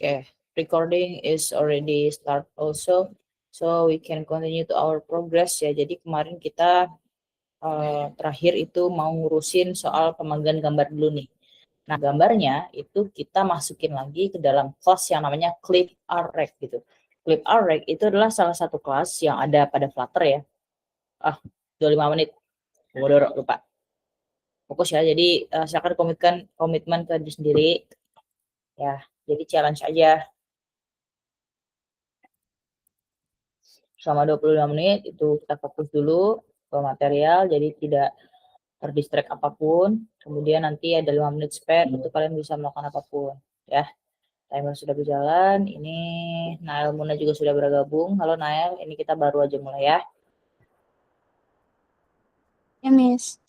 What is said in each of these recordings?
Okay, recording is already start also, so we can continue to our progress ya. Jadi kemarin kita terakhir itu mau ngurusin soal pemanggilan gambar dulu nih. Nah, gambarnya itu kita masukin lagi ke dalam kelas yang namanya Clip Array gitu. Clip Array itu adalah salah satu kelas yang ada pada Flutter ya. 25 menit. Lupa. Fokus ya. Jadi silakan komitmen ke diri sendiri. Ya, jadi challenge aja. Selama 25 menit itu kita fokus dulu ke material, jadi tidak terdistract apapun. Kemudian nanti ada 5 menit spare, itu kalian bisa melakukan apapun ya. Timer sudah berjalan. Ini Nael Muna juga sudah bergabung. Halo Nael, ini kita baru aja mulai ya. Ya, Miss.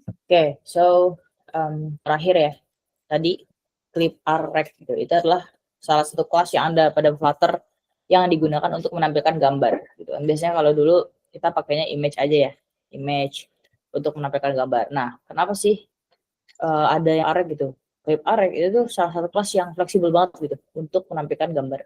Oke, so terakhir ya. Tadi Clip Array gitu. Itu adalah salah satu kelas yang ada pada Flutter yang digunakan untuk menampilkan gambar gitu. Biasanya kalau dulu kita pakainya image aja ya, image untuk menampilkan gambar. Nah, kenapa sih ada yang array gitu? Clip Array itu tuh salah satu kelas yang fleksibel banget gitu untuk menampilkan gambar.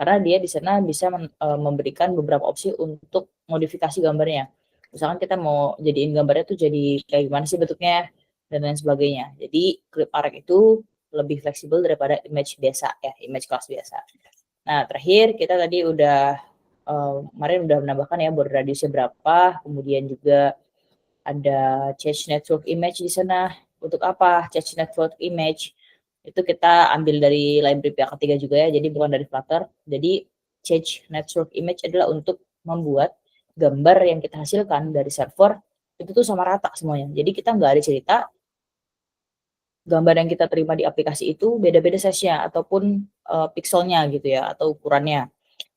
Karena dia di sana bisa memberikan beberapa opsi untuk modifikasi gambarnya. Misalkan kita mau jadiin gambarnya tuh jadi kayak gimana sih bentuknya dan lain sebagainya. Jadi Clip Array itu lebih fleksibel daripada image biasa ya, image kelas biasa. Nah, terakhir kita tadi udah kemarin udah menambahkan ya border radiusnya berapa, kemudian juga ada change network image di sana. Untuk apa change network image? Itu kita ambil dari library pihak ketiga juga ya, jadi bukan dari Flutter. Jadi change network image adalah untuk membuat gambar yang kita hasilkan dari server itu tuh sama rata semuanya. Jadi kita nggak ada cerita gambar yang kita terima di aplikasi itu beda-beda size-nya ataupun pixelnya gitu ya atau ukurannya.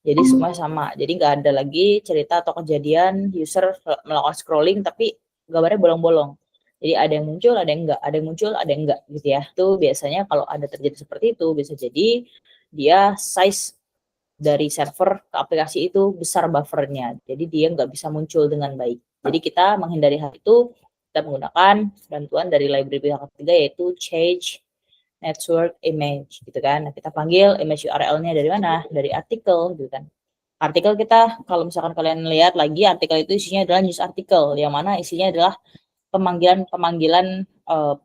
Jadi semua sama. Jadi nggak ada lagi cerita atau kejadian user melakukan scrolling tapi gambarnya bolong-bolong. Jadi ada yang muncul, ada yang enggak, ada yang muncul, ada yang enggak gitu ya. Itu biasanya kalau ada terjadi seperti itu bisa jadi dia size dari server ke aplikasi itu besar buffernya. Jadi dia nggak bisa muncul dengan baik. Jadi kita menghindari hal itu, kita menggunakan bantuan dari library pihak ketiga yaitu change network image gitu kan. Nah, kita panggil image URL-nya dari mana? Dari artikel gitu kan. Artikel kita kalau misalkan kalian lihat lagi artikel itu isinya adalah news artikel yang mana isinya adalah pemanggilan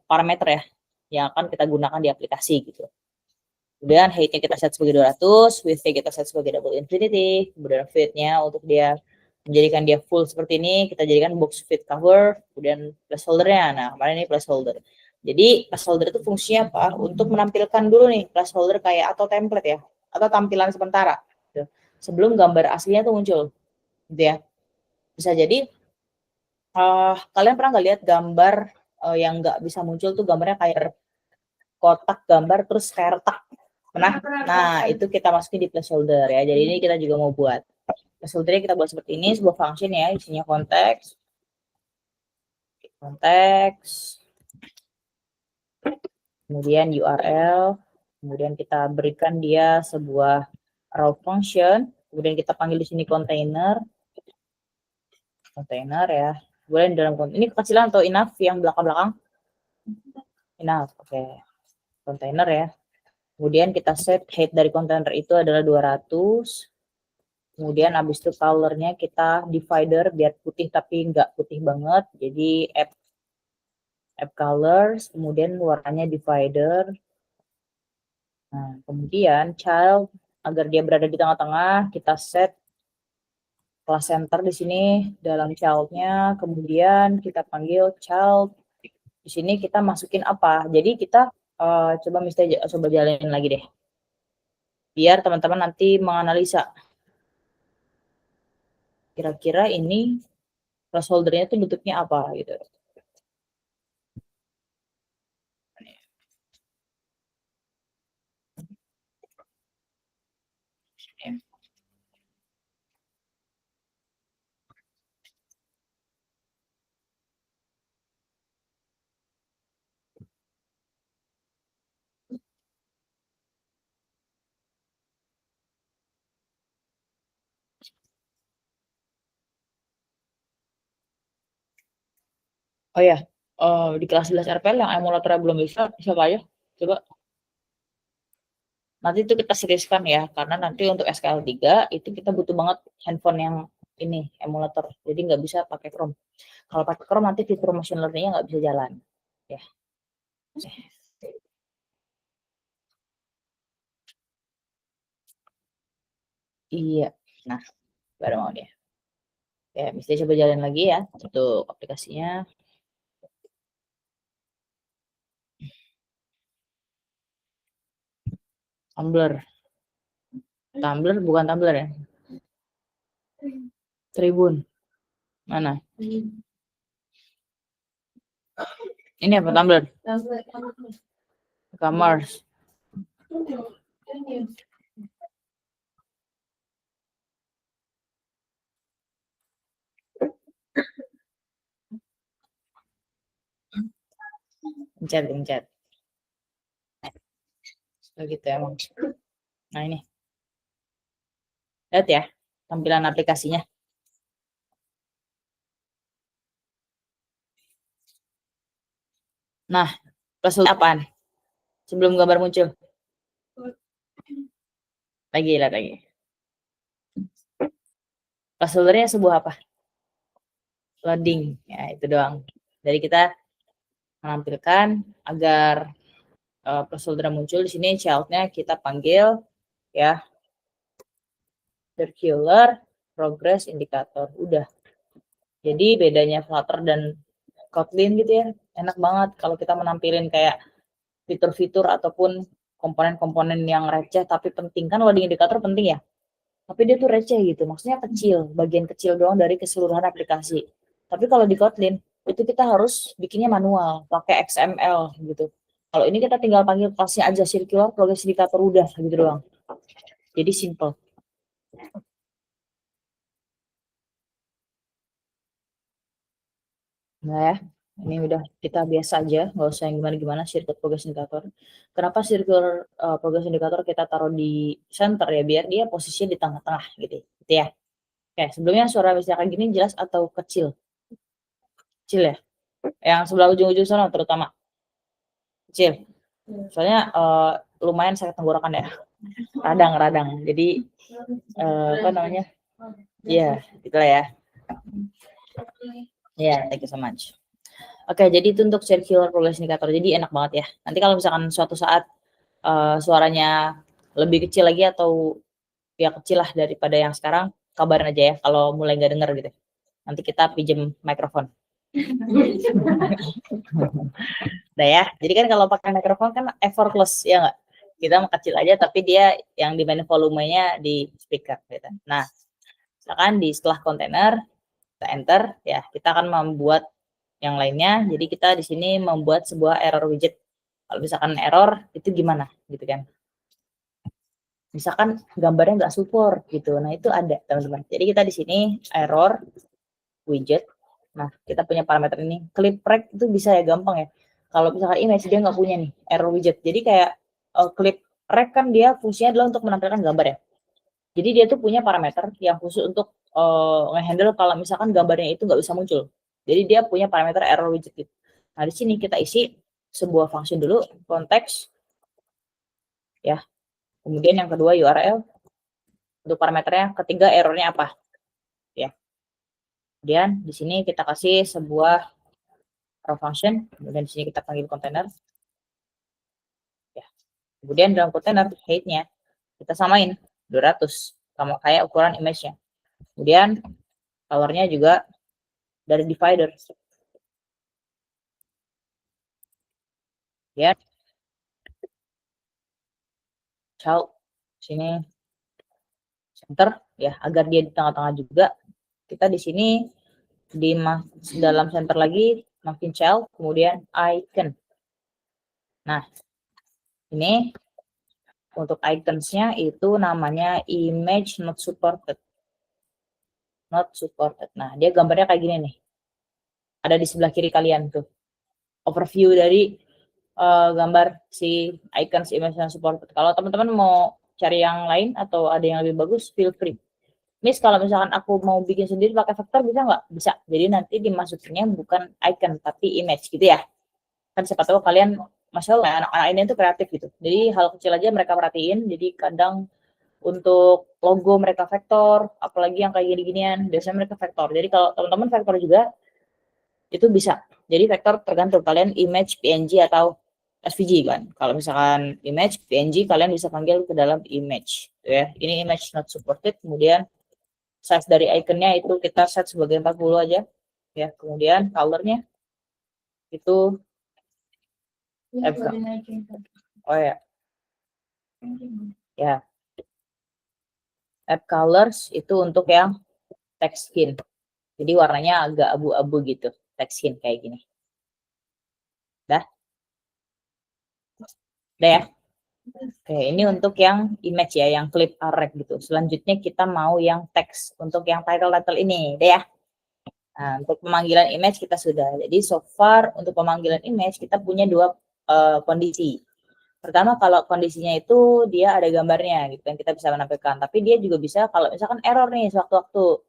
parameter ya yang akan kita gunakan di aplikasi gitu. Kemudian height-nya kita set sebagai 200, width-nya kita set sebagai double infinity, kemudian fit-nya untuk dia menjadikan dia full seperti ini, kita jadikan box fit cover, kemudian placeholder-nya. Nah, kemarin ini placeholder. Jadi placeholder itu fungsinya apa? Untuk menampilkan dulu nih placeholder kayak atau template ya, atau tampilan sementara. Gitu. Sebelum gambar aslinya tuh muncul, gitu ya. Bisa jadi kalian pernah nggak lihat gambar yang nggak bisa muncul tuh gambarnya kayak kotak gambar terus kayak retak. Nah, itu kita masukin di placeholder ya. Jadi ini kita juga mau buat. Placeholder kita buat seperti ini, sebuah function ya, isinya konteks. Kemudian URL, kemudian kita berikan dia sebuah raw function, kemudian kita panggil di sini container ya. Kemudian dalam ini kekecilan atau enough yang belakang-belakang? Enough, oke. Container ya. Kemudian kita set height dari container itu adalah 200. Kemudian habis itu colornya kita divider biar putih tapi nggak putih banget. Jadi app colors, kemudian warnanya divider. Nah, kemudian child agar dia berada di tengah-tengah, kita set class center di sini dalam childnya. Kemudian kita panggil child. Di sini kita masukin apa? Jadi kita coba jalanin lagi deh. Biar teman-teman nanti menganalisa. Kira-kira ini placeholder-nya itu bentuknya apa gitu. Oh ya, di kelas 11 RPL yang emulatornya belum bisa, siapa aja? Coba. Nanti itu kita seriuskan ya, karena nanti untuk SKL3 itu kita butuh banget handphone yang ini emulator. Jadi nggak bisa pakai Chrome. Kalau pakai Chrome nanti fitur machine learning-nya nggak bisa jalan. Ya. Iya. Nah, baru mau dia. Ya, bisa coba jalan lagi ya untuk aplikasinya. Tumblr. Tumblr bukan Tumblr ya? Tribun. Mana? Ini apa Tumblr? Commerce. Pencet. Begitu emang. Nah ini. Lihat ya tampilan aplikasinya. Nah, plus apaan? Sebelum gambar muncul. Lagi, lihat lagi. Placeholder-nya sebuah apa? Loading. Ya, itu doang. Jadi kita menampilkan agar placeholder muncul di sini child-nya kita panggil ya circular progress indicator. Udah. Jadi bedanya Flutter dan Kotlin gitu ya. Enak banget kalau kita menampilin kayak fitur-fitur ataupun komponen-komponen yang receh tapi penting. Kan loading indikator penting ya. Tapi dia tuh receh gitu. Maksudnya kecil, bagian kecil doang dari keseluruhan aplikasi. Tapi kalau di Kotlin itu kita harus bikinnya manual, pakai XML gitu. Kalau ini kita tinggal panggil kelasnya aja circular progress indicator udah gitu doang. Jadi simple. Nah ya, ini udah kita biasa aja, nggak usah yang gimana-gimana circuit progress indicator. Kenapa circular progress indicator kita taruh di center ya, biar dia posisinya di tengah-tengah gitu, gitu ya. Oke, sebelumnya suara misalkan gini jelas atau kecil? Kecil ya? Yang sebelah ujung-ujung sana terutama? Kecil? Soalnya lumayan sakit tenggorokan ya, radang. Jadi apa namanya? Iya, gitulah ya. Ya, thank you so much. Oke, jadi itu untuk circular progress indicator. Jadi enak banget ya. Nanti kalau misalkan suatu saat suaranya lebih kecil lagi atau ya kecil lah daripada yang sekarang, kabarin aja ya kalau mulai nggak denger gitu. Nanti kita pinjem mikrofon. Nah ya, jadi kan kalau pakai mikrofon kan effortless ya nggak? Kita kecil aja tapi dia yang dimainin volumenya di speaker gitu. Nah, misalkan di setelah kontainer kita enter ya, kita akan membuat yang lainnya. Jadi kita di sini membuat sebuah error widget. Kalau misalkan error itu gimana gitu kan? Misalkan gambarnya nggak support gitu. Nah, itu ada teman-teman. Jadi kita di sini error widget. Nah, kita punya parameter ini. Clip rec itu bisa ya, gampang ya. Kalau misalkan image dia nggak punya nih error widget. Jadi kayak clip rec kan dia fungsinya adalah untuk menampilkan gambar ya. Jadi dia tuh punya parameter yang khusus untuk ngehandle kalau misalkan gambarnya itu nggak bisa muncul. Jadi dia punya parameter error widget gitu. Nah, di sini kita isi sebuah function dulu, konteks ya. Kemudian yang kedua URL untuk parameternya, ketiga errornya apa ya. Kemudian di sini kita kasih sebuah function, kemudian di sini kita panggil kontainer ya. Kemudian dalam kontainer height-nya kita samain 200 sama kayak ukuran image-nya. Kemudian color-nya juga dari divider. Ya, child sini center ya, agar dia di tengah-tengah juga. Kita di sini di dalam center lagi makin child, kemudian icon. Nah, ini untuk icons-nya itu namanya image not supported. Not supported. Nah, dia gambarnya kayak gini nih. Ada di sebelah kiri kalian tuh. Overview dari gambar si icons image not supported. Kalau teman-teman mau cari yang lain atau ada yang lebih bagus, feel free. Miss, kalau misalkan aku mau bikin sendiri pakai vektor bisa nggak? Bisa. Jadi nanti dimasukinnya bukan icon tapi image gitu ya. Kan siapa tahu kalian Masya Allah, anak-anak ini tuh kreatif gitu. Jadi hal kecil aja mereka perhatiin. Jadi kadang untuk logo mereka vektor, apalagi yang kayak gini-ginian, biasanya mereka vektor. Jadi kalau teman-teman vektor juga, itu bisa. Jadi vektor tergantung kalian image, PNG, atau SVG kan. Kalau misalkan image, PNG, kalian bisa panggil ke dalam image. Gitu ya. Ini image not supported, kemudian size dari iconnya itu kita set sebagai 40 aja. Ya, kemudian colornya itu oh ya. Ya. Add colors itu untuk yang text skin. Jadi warnanya agak abu-abu gitu, text skin kayak gini. Dah? Udah ya? Oke, ini untuk yang image ya, yang clip array gitu. Selanjutnya kita mau yang teks untuk yang title ini, deh ya. Nah, untuk pemanggilan image kita sudah. Jadi so far untuk pemanggilan image kita punya dua kondisi. Pertama kalau kondisinya itu dia ada gambarnya gitu yang kita bisa menampilkan. Tapi dia juga bisa kalau misalkan error nih sewaktu-waktu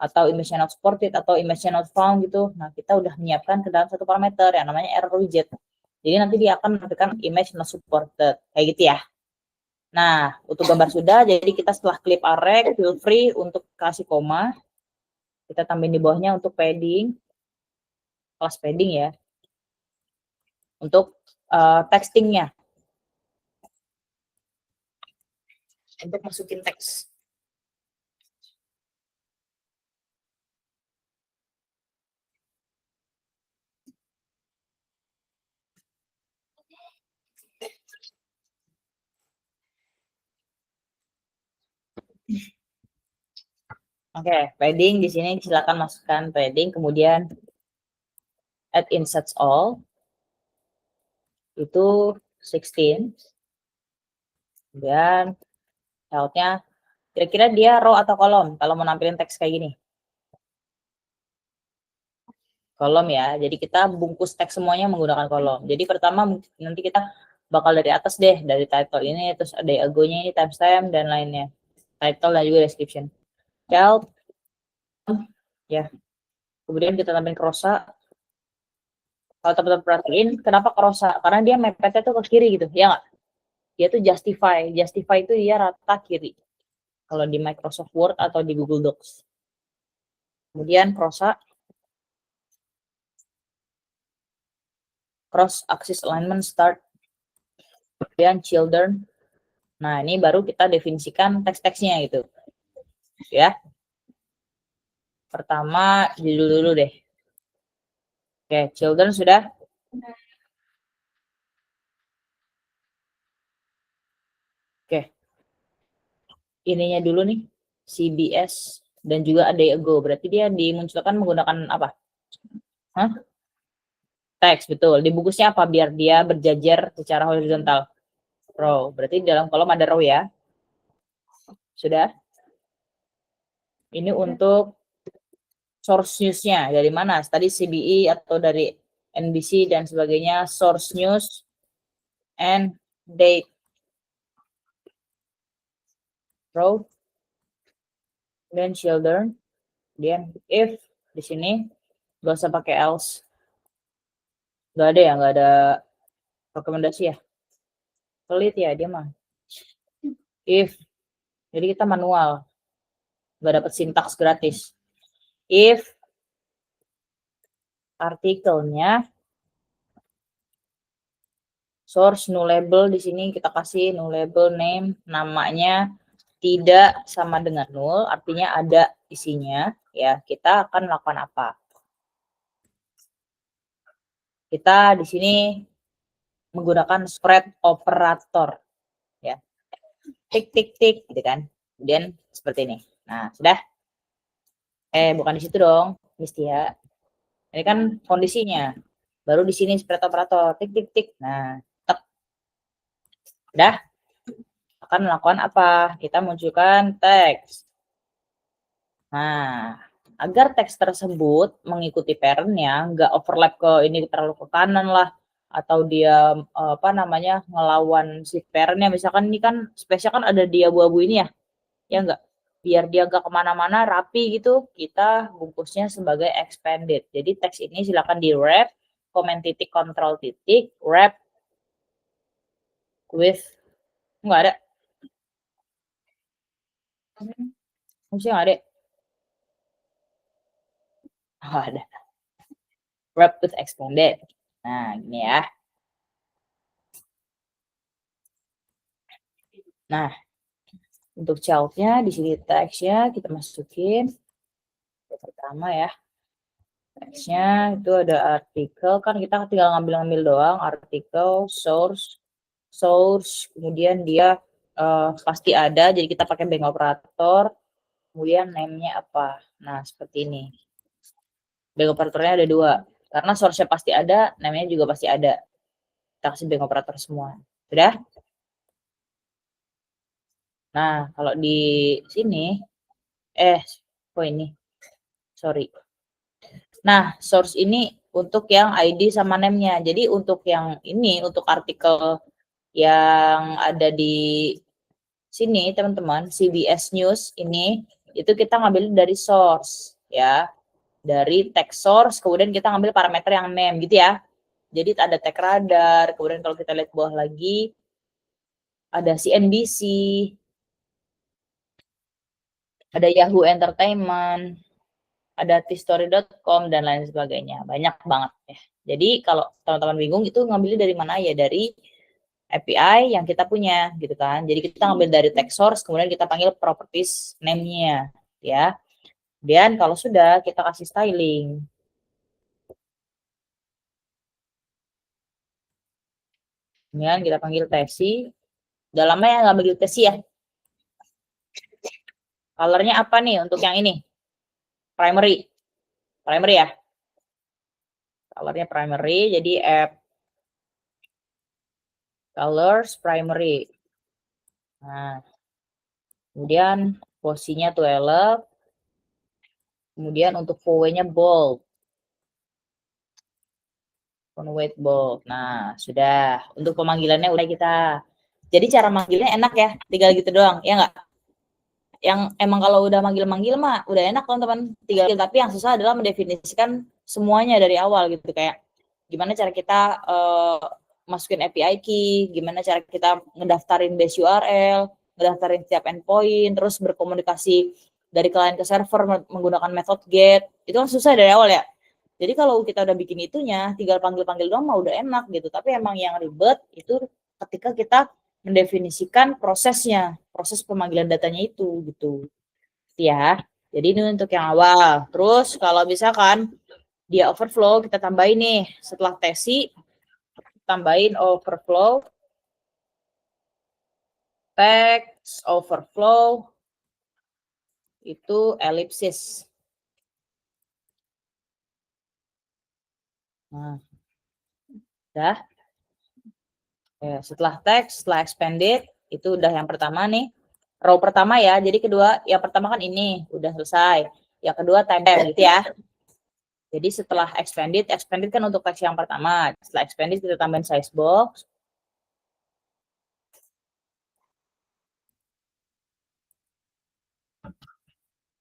atau image not supported atau image not found gitu. Nah, kita udah menyiapkan ke dalam satu parameter yang namanya error widget. Jadi nanti dia akan menampilkan image not supported kayak gitu ya. Nah, untuk gambar sudah, jadi kita setelah clip array, feel free untuk kasih koma. Kita tambahin di bawahnya untuk padding, kelas padding ya. Untuk textingnya. Untuk masukin teks. Oke, padding di sini silakan masukkan padding, kemudian add inserts all itu 16, kemudian health-nya kira-kira dia row atau kolom kalau mau nampilin teks kayak gini. Kolom ya, jadi kita bungkus teks semuanya menggunakan kolom. Jadi pertama nanti kita bakal dari atas deh, dari title ini, terus ada ago-nya ini, timestamp, dan lainnya. Title dan juga description. Child, ya. Kemudian kita tambahin krosa. Kalau teman-teman perhatiin, kenapa krosa? Karena dia mepetnya tuh ke kiri gitu, ya nggak? Dia tuh justify. Justify itu dia rata kiri. Kalau di Microsoft Word atau di Google Docs. Kemudian krosa. Cross axis alignment start. Kemudian children. Nah, ini baru kita definisikan teks-teksnya gitu. Ya. Pertama, judul dulu deh. Oke, children sudah. Oke. Ininya dulu nih, CBS dan juga a day ago. Berarti dia dimunculkan menggunakan apa? Hah? Teks, betul. Dibungkusnya apa? Biar dia berjajar secara horizontal. Row. Berarti dalam kolom ada row ya. Sudah? Ini untuk source news-nya. Dari mana? Tadi CBE atau dari NBC dan sebagainya. Source news and date. Row. Dan children. Kemudian if di sini nggak usah pakai else. Nggak ada ya, nggak ada rekomendasi ya. Pelit ya dia mah. If. Jadi kita manual. Nggak dapat sintaks gratis. If artikelnya source nullable, di sini kita kasih nullable name, namanya tidak sama dengan null, artinya ada isinya, ya kita akan melakukan apa? Kita di sini menggunakan spread operator, ya, tik tik tik, gitu kan? Kemudian seperti ini. Nah sudah? Bukan di situ dong, Mistia. Ini kan kondisinya. Baru di sini spread operator, tik tik tik. Nah, tek. Udah? Akan melakukan apa? Kita munculkan teks. Nah, agar teks tersebut mengikuti parent-nya, nggak overlap ke ini terlalu ke kanan lah, atau dia apa namanya ngelawan si parent-nya. Misalkan ini kan space-nya kan ada di abu-abu ini ya, ya nggak? Biar dia nggak kemana-mana, rapi gitu, kita bungkusnya sebagai expanded. Jadi teks ini silakan di wrap, comment titik, control titik, wrap with, nggak ada. Maksudnya nggak ada. Oh, ada. Wrap with expanded. Nah, gini ya. Nah, untuk child-nya di sini text-nya kita masukin. Yang pertama ya. Text-nya itu ada artikel, kan kita tinggal ngambil-ngambil doang, artikel, source, kemudian dia pasti ada, jadi kita pakai bank operator, kemudian name-nya apa. Nah, seperti ini. Bank operatornya ada 2, karena source-nya pasti ada, name-nya juga pasti ada. Kita kasih bank operator semua. Sudah? Nah, kalau di sini, kok ini? Sorry. Nah, source ini untuk yang ID sama name-nya. Jadi untuk yang ini, untuk artikel yang ada di sini, teman-teman, CBS News ini, itu kita ngambil dari source, ya. Dari text source, kemudian kita ngambil parameter yang name, gitu ya. Jadi ada tag radar, kemudian kalau kita lihat bawah lagi, ada CNBC, ada Yahoo Entertainment, ada tstory.com, dan lain sebagainya. Banyak banget ya. Jadi kalau teman-teman bingung itu ngambilnya dari mana ya? Dari API yang kita punya gitu kan. Jadi kita ngambil dari text source, kemudian kita panggil properties name-nya ya. Kemudian kalau sudah kita kasih styling. Kemudian kita panggil tesi. Dalamnya nggak panggil tesi ya. Colornya apa nih untuk yang ini? Primary. Primary ya. Colornya primary, jadi app colors primary. Nah, kemudian posisinya 12. Kemudian untuk VW-nya bold. Font weight bold. Nah, sudah. Untuk pemanggilannya udah kita. Jadi cara manggilnya enak ya, tinggal gitu doang, ya nggak? Yang emang kalau udah manggil-manggil mah udah enak teman-teman, tinggal. Tapi yang susah adalah mendefinisikan semuanya dari awal gitu, kayak gimana cara kita masukin API key, gimana cara kita ngedaftarin base URL, ngedaftarin setiap endpoint, terus berkomunikasi dari client ke server menggunakan method get. Itu kan susah dari awal ya. Jadi kalau kita udah bikin itunya, tinggal panggil-panggil doang mah udah enak gitu. Tapi emang yang ribet itu ketika kita mendefinisikan prosesnya, proses pemanggilan datanya itu gitu. Ya. Jadi ini untuk yang awal. Terus kalau misalkan dia overflow, kita tambahin nih setelah tesi, tambahin overflow, text overflow itu ellipsis. Nah, udah. Ya, setelah text, setelah expanded, itu udah yang pertama nih. Row pertama ya, jadi kedua, yang pertama kan ini, udah selesai. Yang kedua time gitu ya. Jadi setelah expanded kan untuk teks yang pertama. Setelah expanded kita tambahin size box.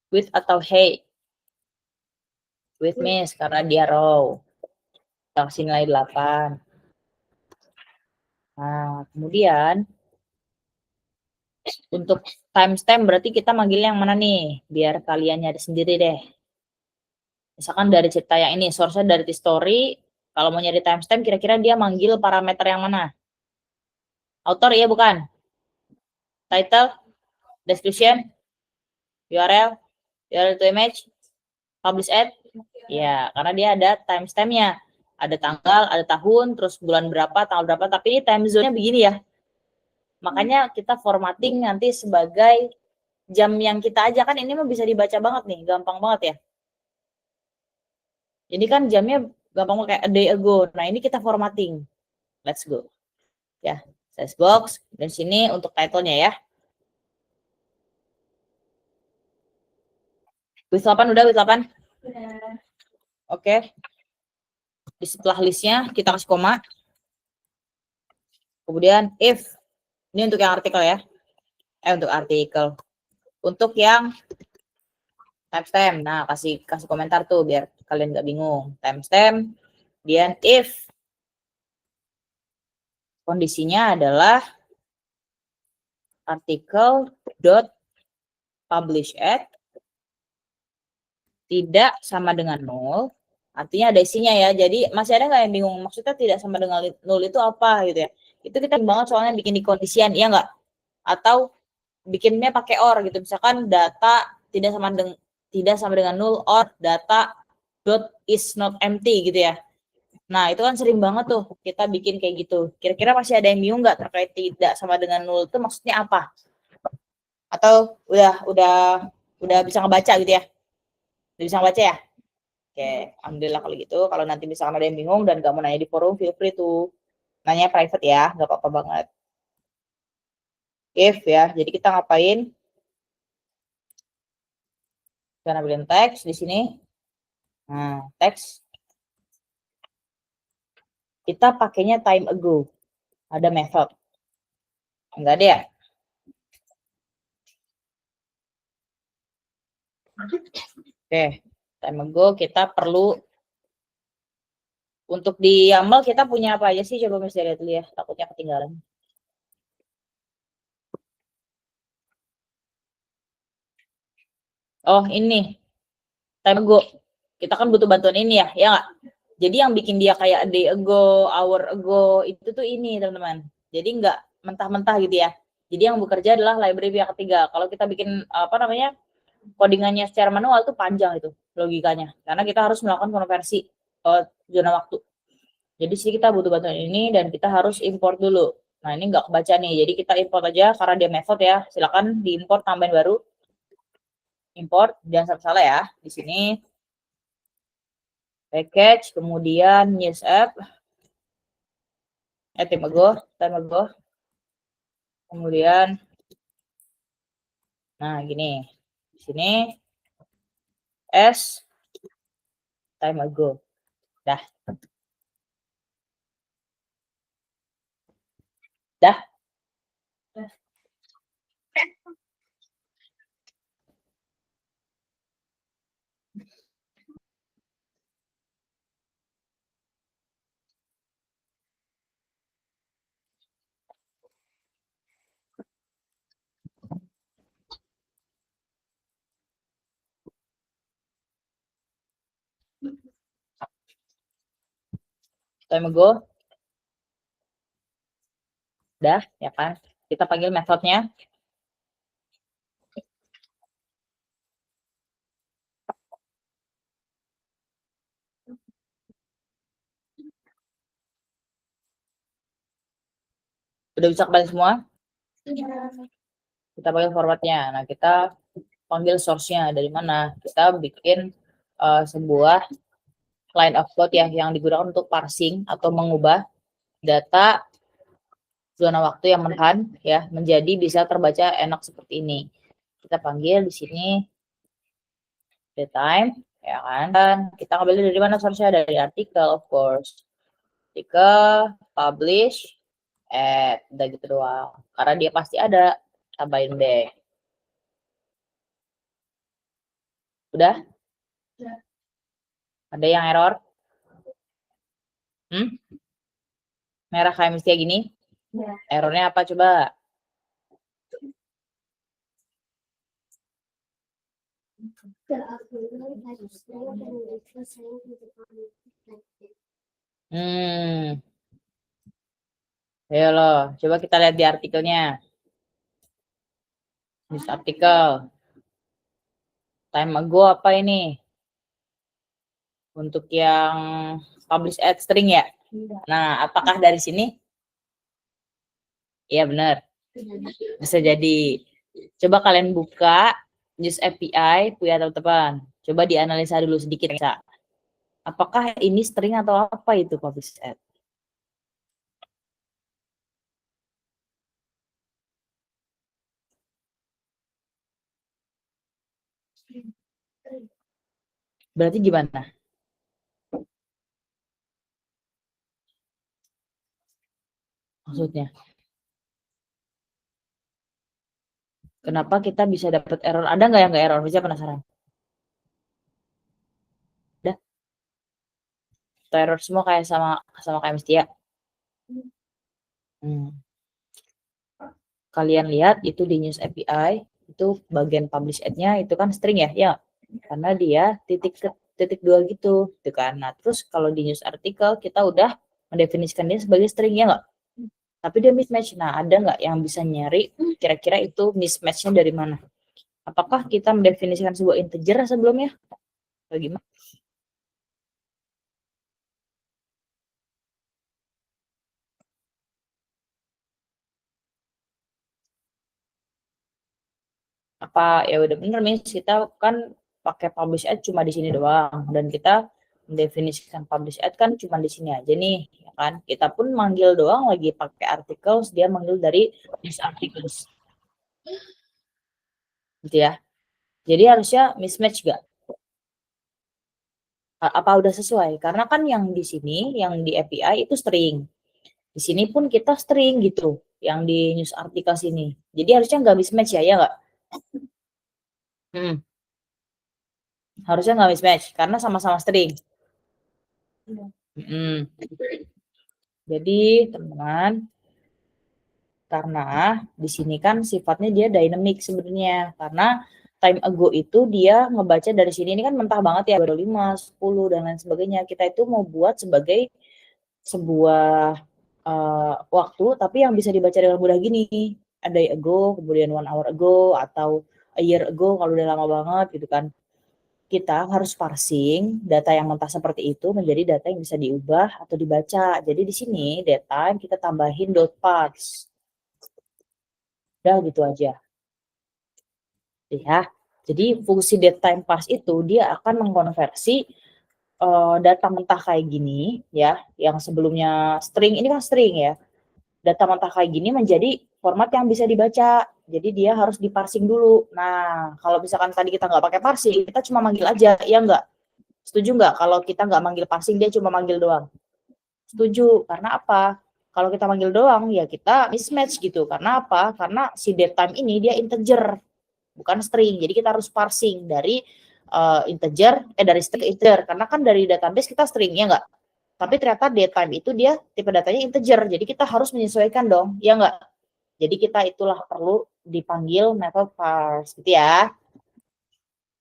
With atau hey. With miss, karena dia row. Kita kasih nilai 8. Nah, kemudian untuk timestamp berarti kita manggil yang mana nih? Biar kalian nyari sendiri deh. Misalkan dari cerita yang ini, source-nya dari T-Story, kalau mau nyari timestamp kira-kira dia manggil parameter yang mana? Author ya bukan? Title, description, URL, URL to image, publish ad? Ya, karena dia ada timestamp-nya. Ada tanggal, ada tahun, terus bulan berapa, tanggal berapa, tapi ini time zone-nya begini ya. Makanya kita formatting nanti sebagai jam yang kita aja, kan ini mah bisa dibaca banget nih, gampang banget ya. Jadi kan jamnya gampang kayak a day ago. Nah, ini kita formatting. Let's go. Ya, size box dan sini untuk title-nya ya. With 8 udah, with 8. Oke. Di setelah listnya kita kasih koma. Kemudian if, ini untuk yang artikel ya. Untuk artikel. Untuk yang timestamp, nah kasih komentar tuh biar kalian nggak bingung. Timestamp, kemudian if kondisinya adalah artikel dot publish at tidak sama dengan nol, artinya ada isinya ya. Jadi masih ada nggak yang bingung? Maksudnya tidak sama dengan nol itu apa gitu ya? Itu kita banget soalnya bikin di kondisian, iya nggak? Atau bikinnya pakai or gitu. Misalkan data tidak sama dengan nol or data dot is not empty gitu ya. Nah itu kan sering banget tuh kita bikin kayak gitu. Kira-kira masih ada yang bingung nggak terkait tidak sama dengan nol itu maksudnya apa? Atau udah bisa ngebaca gitu ya? Udah bisa ngebaca ya? Oke, alhamdulillah kalau gitu. Kalau nanti misalkan ada yang bingung dan gak mau nanya di forum, feel free to nanya private ya, nggak apa-apa banget. If ya, jadi kita ngapain? Kita ambilin teks di sini. Nah, teks. Kita pakainya time ago. Ada method. Enggak ada ya? Oke, time ago kita perlu untuk di YAML kita punya apa aja sih? Coba mesti lihat dulu ya, takutnya ketinggalan. Oh, ini. Time ago. Kita kan butuh bantuan ini ya, ya nggak? Jadi yang bikin dia kayak day ago, hour ago, itu tuh ini teman-teman. Jadi nggak mentah-mentah gitu ya. Jadi yang bekerja adalah library pihak ketiga. Kalau kita bikin apa namanya codingannya secara manual tuh panjang itu logikanya. Karena kita harus melakukan konversi zona waktu. Jadi sih kita butuh bantuan ini dan kita harus import dulu. Nah ini nggak kebaca nih. Jadi kita import aja karena dia method ya. Silakan diimport tambahan baru. Import jangan salah ya. Di sini package, kemudian news app, time ago, kemudian, nah gini, di sini s time ago, dah, dah, time ago, dah, ya kan? Kita panggil metodenya. Udah bisa kembali semua? Kita panggil formatnya. Nah, kita panggil source-nya dari mana? Kita bikin sebuah line of code ya yang digunakan untuk parsing atau mengubah data zona waktu yang menahan ya menjadi bisa terbaca enak seperti ini. Kita panggil di sini time ya kan, dan kita ambil dari mana source-nya? Dari artikel of course, artikel publish udah gitu doang karena dia pasti ada. Tambahin deh, udah ada yang error merah kayak mesti gini ya. Errornya apa coba? Ayo loh, coba kita lihat di artikelnya. News artikel. Time ago apa ini? Untuk yang publish at string ya? Nah, apakah dari sini? Iya benar. Bisa jadi. Coba kalian buka News API punya teman-teman. Coba dianalisa dulu sedikit ya. Apakah ini string atau apa itu publish at? Berarti gimana? Maksudnya? Kenapa kita bisa dapat error? Ada nggak yang nggak error? Bisa penasaran? Udah? Error semua kayak sama kayak mesti ya? kalian lihat itu di News API, itu bagian publish ad-nya itu kan string ya, ya. Karena dia titik dua gitu kan. Nah, terus kalau di news artikel kita udah mendefinisikan dia sebagai string ya nggak? Tapi dia mismatch. Nah, ada nggak yang bisa nyari kira-kira itu mismatch-nya dari mana? Apakah kita mendefinisikan sebuah integer sebelumnya? Bagaimana? Apa ya udah bener nih kita kan pakai publish ad cuma di sini doang dan kita mendefinisikan publish ad kan cuma di sini aja nih ya kan kita pun manggil doang lagi pakai articles dia manggil dari news articles gitu ya jadi harusnya mismatch gak apa udah sesuai karena kan yang di sini yang di API itu string di sini pun kita string gitu yang di news artikel sini jadi harusnya nggak mismatch ya ya nggak hmm, harusnya nggak mismatch karena sama-sama string hmm. Jadi teman-teman karena di sini kan sifatnya dia dynamic sebenarnya karena time ago itu dia ngebaca dari sini ini kan mentah banget ya baru 5, 10 dan lain sebagainya. Kita itu mau buat sebagai sebuah waktu tapi yang bisa dibaca dengan mudah gini. A day ago, kemudian 1 hour ago atau a year ago kalau udah lama banget gitu kan. Kita harus parsing data yang mentah seperti itu menjadi data yang bisa diubah atau dibaca. Jadi di sini data kita tambahin dot parse. Udah gitu aja. Ya. Jadi fungsi datetime parse itu dia akan mengkonversi data mentah kayak gini ya, yang sebelumnya string ini kan string ya. Data mentah kayak gini menjadi format yang bisa dibaca. Jadi dia harus diparsing dulu. Nah, kalau misalkan tadi kita nggak pakai parsing, kita cuma manggil aja, ya nggak? Setuju nggak kalau kita nggak manggil parsing, dia cuma manggil doang? Setuju. Karena apa? Kalau kita manggil doang, ya kita mismatch gitu. Karena apa? Karena si datetime ini dia integer bukan string. Jadi kita harus parsing dari integer dari string ke integer karena kan dari database kita string ya enggak. Tapi ternyata datetime itu dia tipe datanya integer. Jadi kita harus menyesuaikan dong, ya enggak? Jadi kita itulah perlu dipanggil method parse gitu ya.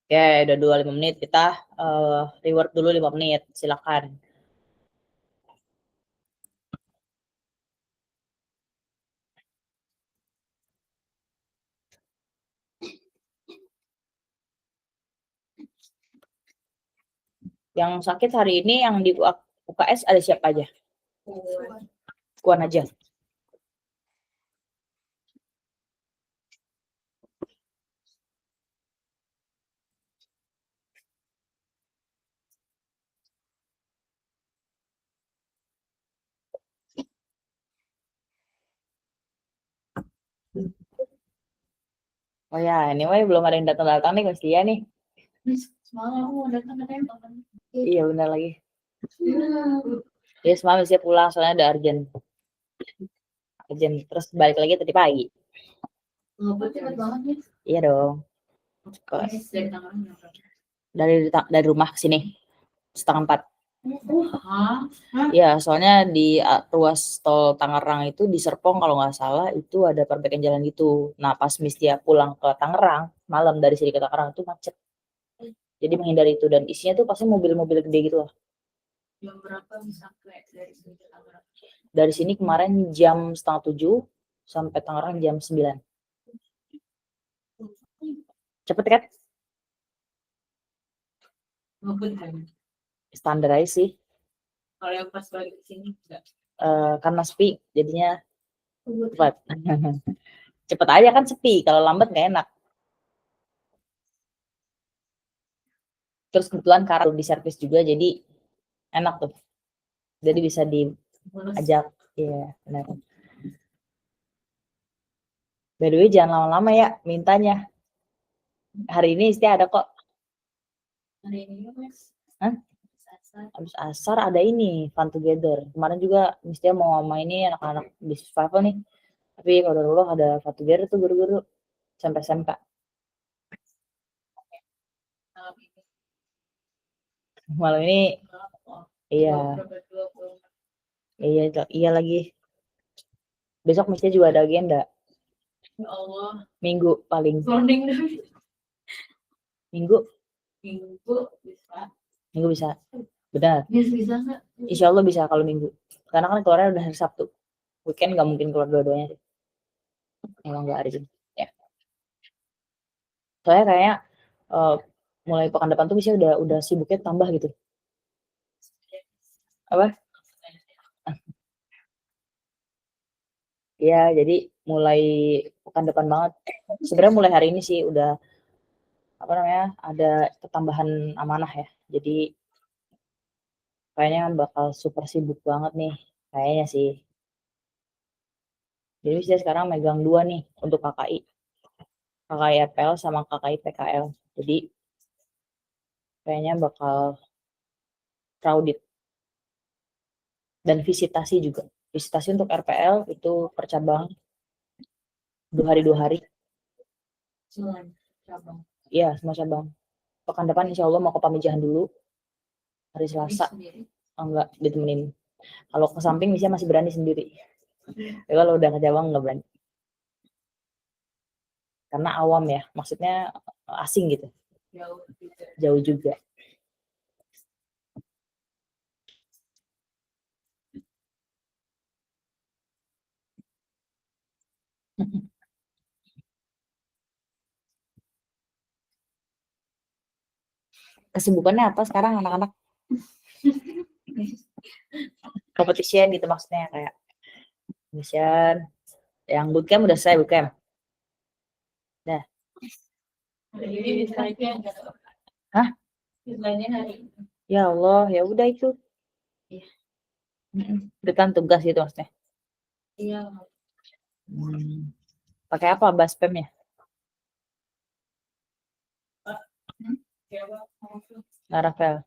Oke, udah 25 menit kita reward dulu 5 menit. Silakan. Yang sakit hari ini yang di UKS ada siapa aja? Kuan aja. Oh ya, anyway belum ada yang datang-datang nih mesti ya nih. Semalam aku mau datang kan. Iya benar lagi. Ya semalam saya pulang soalnya ada urgent. Urgent terus balik lagi tadi pagi. Cepet banget nih. Iya dong. Dari rumah ke sini 3:30. Ya, soalnya di ruas tol Tangerang itu di Serpong kalau nggak salah itu ada perbaikan jalan gitu. Nah, pas Mistia pulang ke Tangerang malam dari sini ke Tangerang itu macet. Jadi menghindari itu dan isinya tuh pasti mobil-mobil gede gitu lah. Jam berapa bisa dari sini ke Tangerang? Dari sini kemarin jam 6:30 sampai Tangerang jam 9. Cepet kan? Standar aja sih. Kalau yang pas balik ke sini enggak? Karena sepi jadinya cepat. Cepet aja kan sepi, kalau lambat nggak enak. Terus kebetulan karena di servis juga jadi enak tuh. Jadi bisa diajak. Iya, benar. By the way, jangan lama-lama ya mintanya. Hari ini Istia ada kok. Hari ini Mas. Hah? Habis asar ada ini fun together. Kemarin juga Istia mau mainin anak-anak di survival nih. Tapi kalau dulu ada fun together tuh guru-guru sampai SMK. Malam ini iya. Iya, iya lagi. Besok mestinya juga ada agenda. Ya Allah. Minggu paling. Morning. Minggu Bisa. Minggu bisa. Benar. Bisa nggak? Insya Allah bisa kalau Minggu. Karena kan keluarnya udah hari Sabtu. Weekend nggak mungkin keluar dua-duanya sih. Emang nggak hari ini. Ya. Soalnya kayaknya mulai pekan depan tuh bisa udah sibuknya tambah gitu. Apa? Ya, jadi mulai pekan depan banget. Sebenarnya mulai hari ini sih udah apa namanya ada ketambahan amanah ya. Jadi kayaknya bakal super sibuk banget nih. Kayaknya sih. Jadi saya sekarang megang 2 nih untuk KKI. KKI RPL sama KKI PKL. Jadi kayaknya bakal crowded. Dan visitasi juga. Visitasi untuk RPL itu per cabang 2 hari 2 hari. Semua cabang. Iya, semua cabang. Pekan depan insya Allah mau ke Pamijahan dulu. Hari Selasa. Enggak ditemenin. Kalau ke samping bisa masih berani sendiri. Tapi kalau udah ke cabang nggak berani. Karena awam ya, maksudnya asing gitu. Jauh juga. Kesibukannya apa sekarang anak-anak? Competition gitu maksudnya kayak competition. Yang bootcamp udah selesai bootcamp. Nah. Hah? Ya Allah, ya udah itu. Iya. Berikan tugas gitu maksudnya. Iya. Pakai apa Baspem ya? Laravel.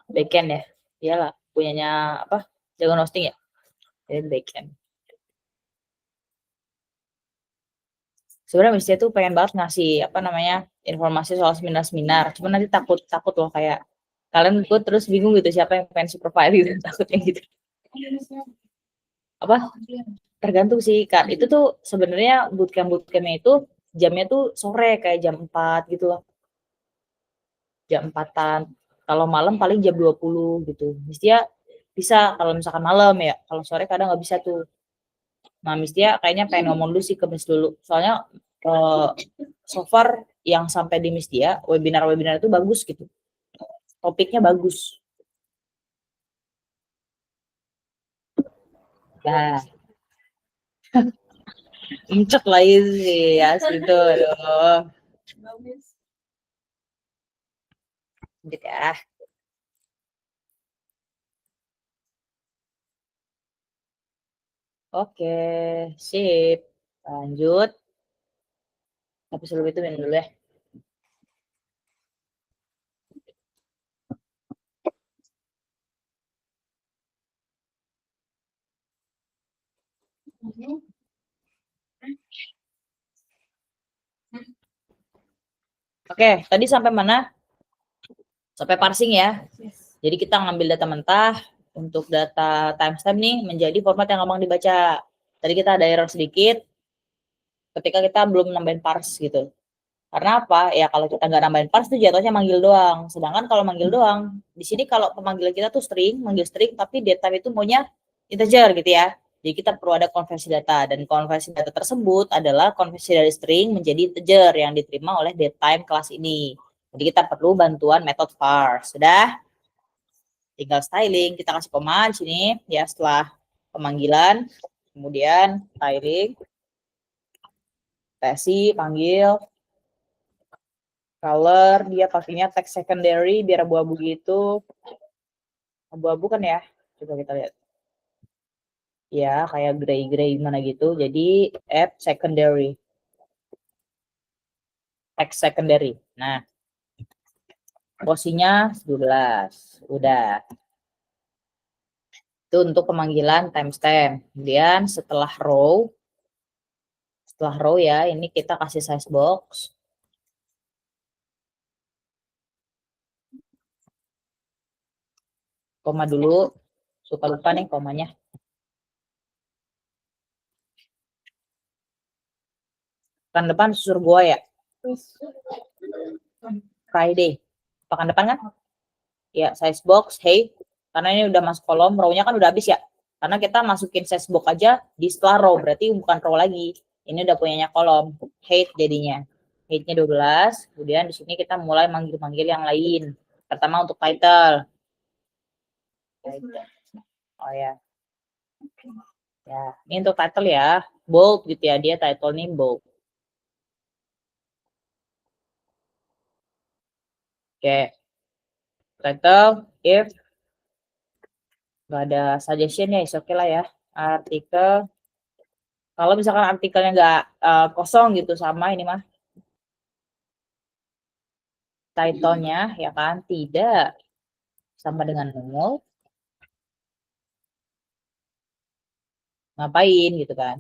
Backend ya? Iyalah, punyanya apa? Jagon hosting ya? Jadi backend. Sebenarnya Mister tuh pengen banget ngasih apa namanya informasi soal seminar-seminar. Cuma nanti takut loh kayak kalian ikut terus bingung gitu siapa yang pengen supervise gitu takutnya gitu. Apa? Tergantung sih kan. Itu tuh sebenarnya bootcampnya itu jamnya tuh sore kayak jam 4 gitu loh. Jam 4-an. Kalau malam paling jam 20 gitu. Mistia bisa kalau misalkan malam ya. Kalau sore kadang nggak bisa tuh. Nah, Mistia kayaknya pengen ngomong dulu sih ke Miss dulu. Soalnya so far yang sampai di Mistia, webinar-webinar itu bagus gitu. Topiknya bagus. Nah, encet lah itu sih ya situ. Aduh. Gitu ya. Oke, sip. Lanjut. Tapi sebelum itu minum dulu ya. Oke, tadi sampai mana? Sampai parsing ya. Jadi kita ngambil data mentah untuk data timestamp nih menjadi format yang gampang dibaca. Tadi kita ada error sedikit ketika kita belum nambahin parse gitu. Karena apa? Ya kalau kita nggak nambahin parse itu jatuhnya manggil doang. Sedangkan kalau manggil doang, di sini kalau pemanggilan kita tuh string, manggil string, tapi data itu maunya integer gitu ya. Jadi kita perlu ada konversi data dan konversi data tersebut adalah konversi dari string menjadi integer yang diterima oleh datetime kelas ini. Jadi kita perlu bantuan metode parse. Sudah? Tinggal styling, kita kasih command sini ya setelah pemanggilan, kemudian styling, tesi panggil, color dia pakainya text secondary biar abu-abu gitu, abu-abu kan ya, coba kita lihat, ya kayak gray gimana gitu, jadi add secondary, text secondary. Nah, posisinya 12, udah. Itu untuk pemanggilan timestamp. Kemudian setelah row ya, ini kita kasih size box. Koma dulu, suka lupa nih komanya. Pekan depan susur gua ya. Friday. Pekan depan kan? Ya, size box, hey. Karena ini udah masuk kolom, row-nya kan udah habis ya. Karena kita masukin size box aja di setelah row, berarti bukan row lagi. Ini udah punyanya kolom, height jadinya. Height-nya 12, kemudian di sini kita mulai manggil-manggil yang lain. Pertama untuk title. Oh ya. Ya, ini untuk title ya. Bold gitu ya, dia title nih bold. Oke. Title, if nggak ada suggestion ya, is oke lah ya. Artikel, kalau misalkan artikelnya nggak kosong gitu sama ini mah. Title-nya ya kan tidak sama dengan nol. Ngapain gitu kan.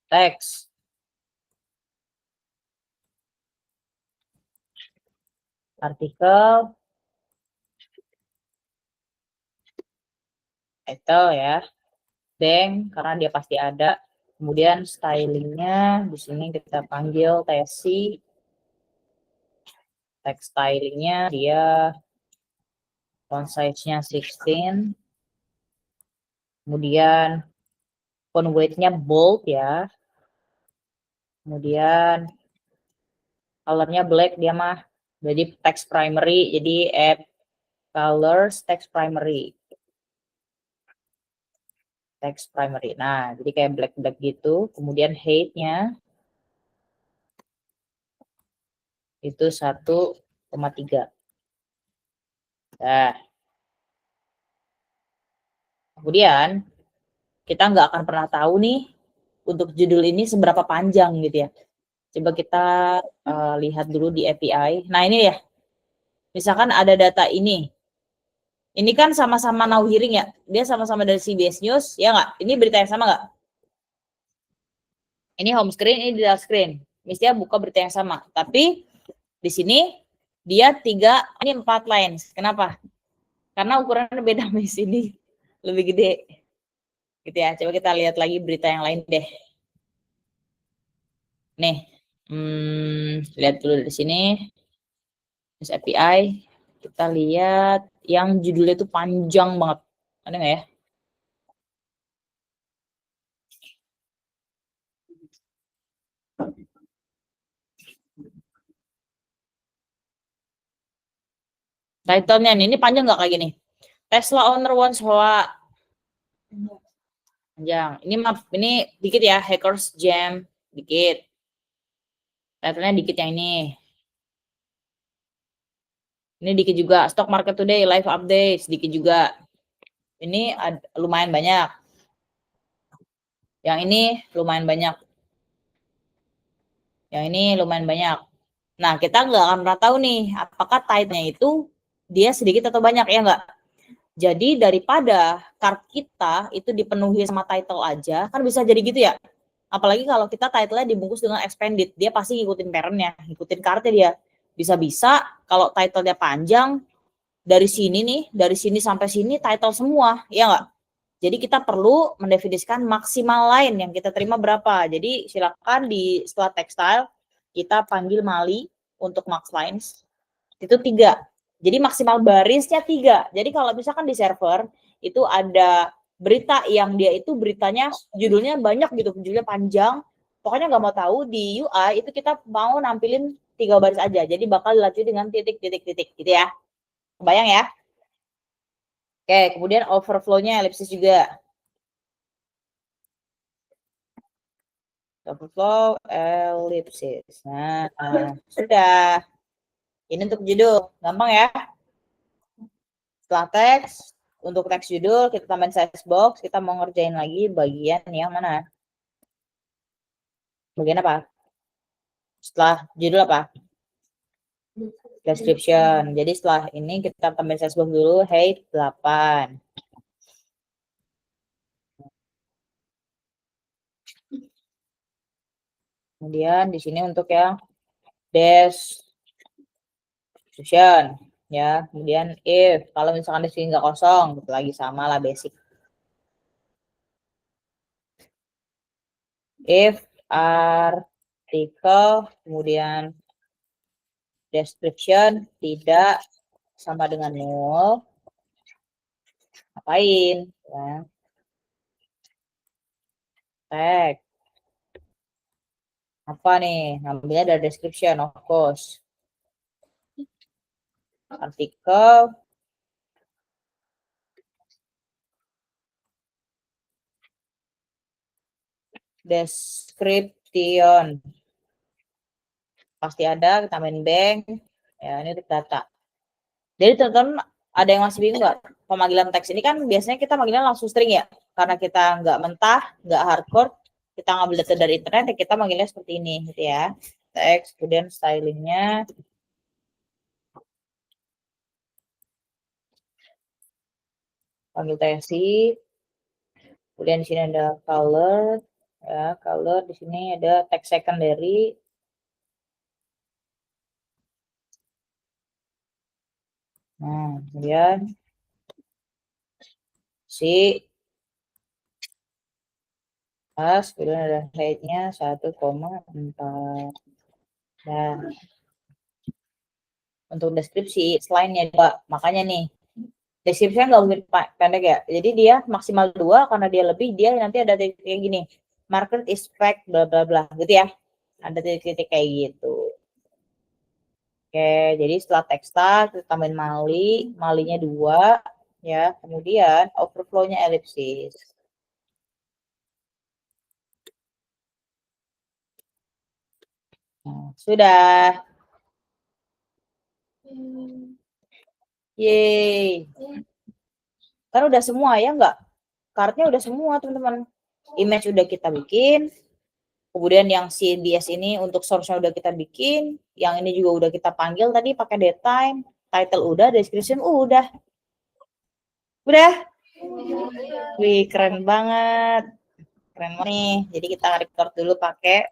Teks. Artikel. Title ya. Bank karena dia pasti ada. Kemudian stylingnya di sini kita panggil tesi. Text stylingnya dia font size-nya 16. Kemudian font weight-nya bold ya. Kemudian color-nya black dia mah. Jadi text primary, jadi add colors text primary. Text primary. Nah, jadi kayak black-black gitu. Kemudian height-nya itu 1,3. Nah, kemudian kita nggak akan pernah tahu nih untuk judul ini seberapa panjang gitu ya. Coba kita lihat dulu di API. Nah ini ya, misalkan ada data ini. Ini kan sama-sama Now Hearing ya. Dia sama-sama dari CBS News, ya nggak? Ini berita yang sama nggak? Ini home screen, ini detail screen. Misalnya buka berita yang sama. Tapi di sini dia 4 lines. Kenapa? Karena ukurannya beda di sini. Lebih gede. Gitu ya. Coba kita lihat lagi berita yang lain deh. Nih. Lihat dulu dari sini. Terus API. Kita lihat yang judulnya itu panjang banget. Ada nggak ya? Title-nya ini panjang nggak kayak gini? Tesla owner wants Hoa. Panjang. Ini dikit ya, hackers jam dikit. Title-nya dikit yang ini. Ini dikit juga. Stock market today live update dikit juga. Ini lumayan banyak. Yang ini lumayan banyak. Yang ini lumayan banyak. Nah, kita nggak akan pernah tahu nih, apakah title-nya itu dia sedikit atau banyak, ya nggak? Jadi daripada card kita itu dipenuhi sama title aja, kan bisa jadi gitu ya. Apalagi kalau kita title-nya dibungkus dengan expanded, dia pasti ngikutin parent-nya, ngikutin card-nya dia. Bisa-bisa kalau title-nya panjang, dari sini nih, dari sini sampai sini title semua, ya nggak? Jadi kita perlu mendefinisikan maksimal line yang kita terima berapa. Jadi silakan di setelah textile, kita panggil Mali untuk max lines, itu 3. Jadi maksimal barisnya 3. Jadi kalau misalkan di server itu ada berita yang dia itu beritanya judulnya banyak gitu, judulnya panjang, pokoknya nggak mau tahu, di UI itu kita mau nampilin 3 baris aja. Jadi bakal dilanjut dengan titik-titik-titik gitu ya. Kebayang ya? Oke, kemudian overflow-nya ellipsis juga. Overflow ellipsis. Nah, sudah. Ini untuk judul, gampang ya. Setelah teks, untuk teks judul kita tambahin size box, kita mau ngerjain lagi bagian yang mana? Bagian apa? Setelah judul apa? Description. Jadi setelah ini kita tambahin size box dulu, height 8. Kemudian di sini untuk yang description ya. Kemudian if kalau misalkan di sini nggak kosong, lagi sama lah basic. If artikel kemudian description tidak sama dengan nol, ngapain? Ya. Tag. Apa nih? Ngambilnya dari description, of course. Artikel description. Pasti ada, kita main bank. Ya, ini untuk data. Jadi teman-teman ada yang masih bingung nggak? Pemanggilan teks ini kan biasanya kita manggilnya langsung string ya. Karena kita nggak mentah, nggak hardcore, kita ngambil data dari internet, ya kita manggilnya seperti ini gitu ya. Teks, kemudian stylingnya. Panggil tesi. Kemudian di sini ada color. Ya, color di sini ada text secondary. Nah, kemudian si pas, kemudian ada height-nya 1,4. Dan untuk deskripsi selainnya 2. Makanya nih, deskripsinya nggak mungkin pendek ya. Jadi dia maksimal 2, karena dia lebih, dia nanti ada titik kayak gini. Market is fact, bla bla bla, gitu ya. Ada titik-titik kayak gitu. Oke, jadi setelah tekstar kita tambahin malinya 2 ya. Kemudian overflow-nya elipsis. Nah, sudah. Yeay. Kan udah semua ya enggak? Kartnya udah semua teman-teman. Image udah kita bikin. Kemudian yang CDS ini untuk source-nya udah kita bikin. Yang ini juga udah kita panggil tadi pakai datetime. Title udah, description udah. Udah? Wih, keren banget. Keren banget nih. Jadi kita record dulu pakai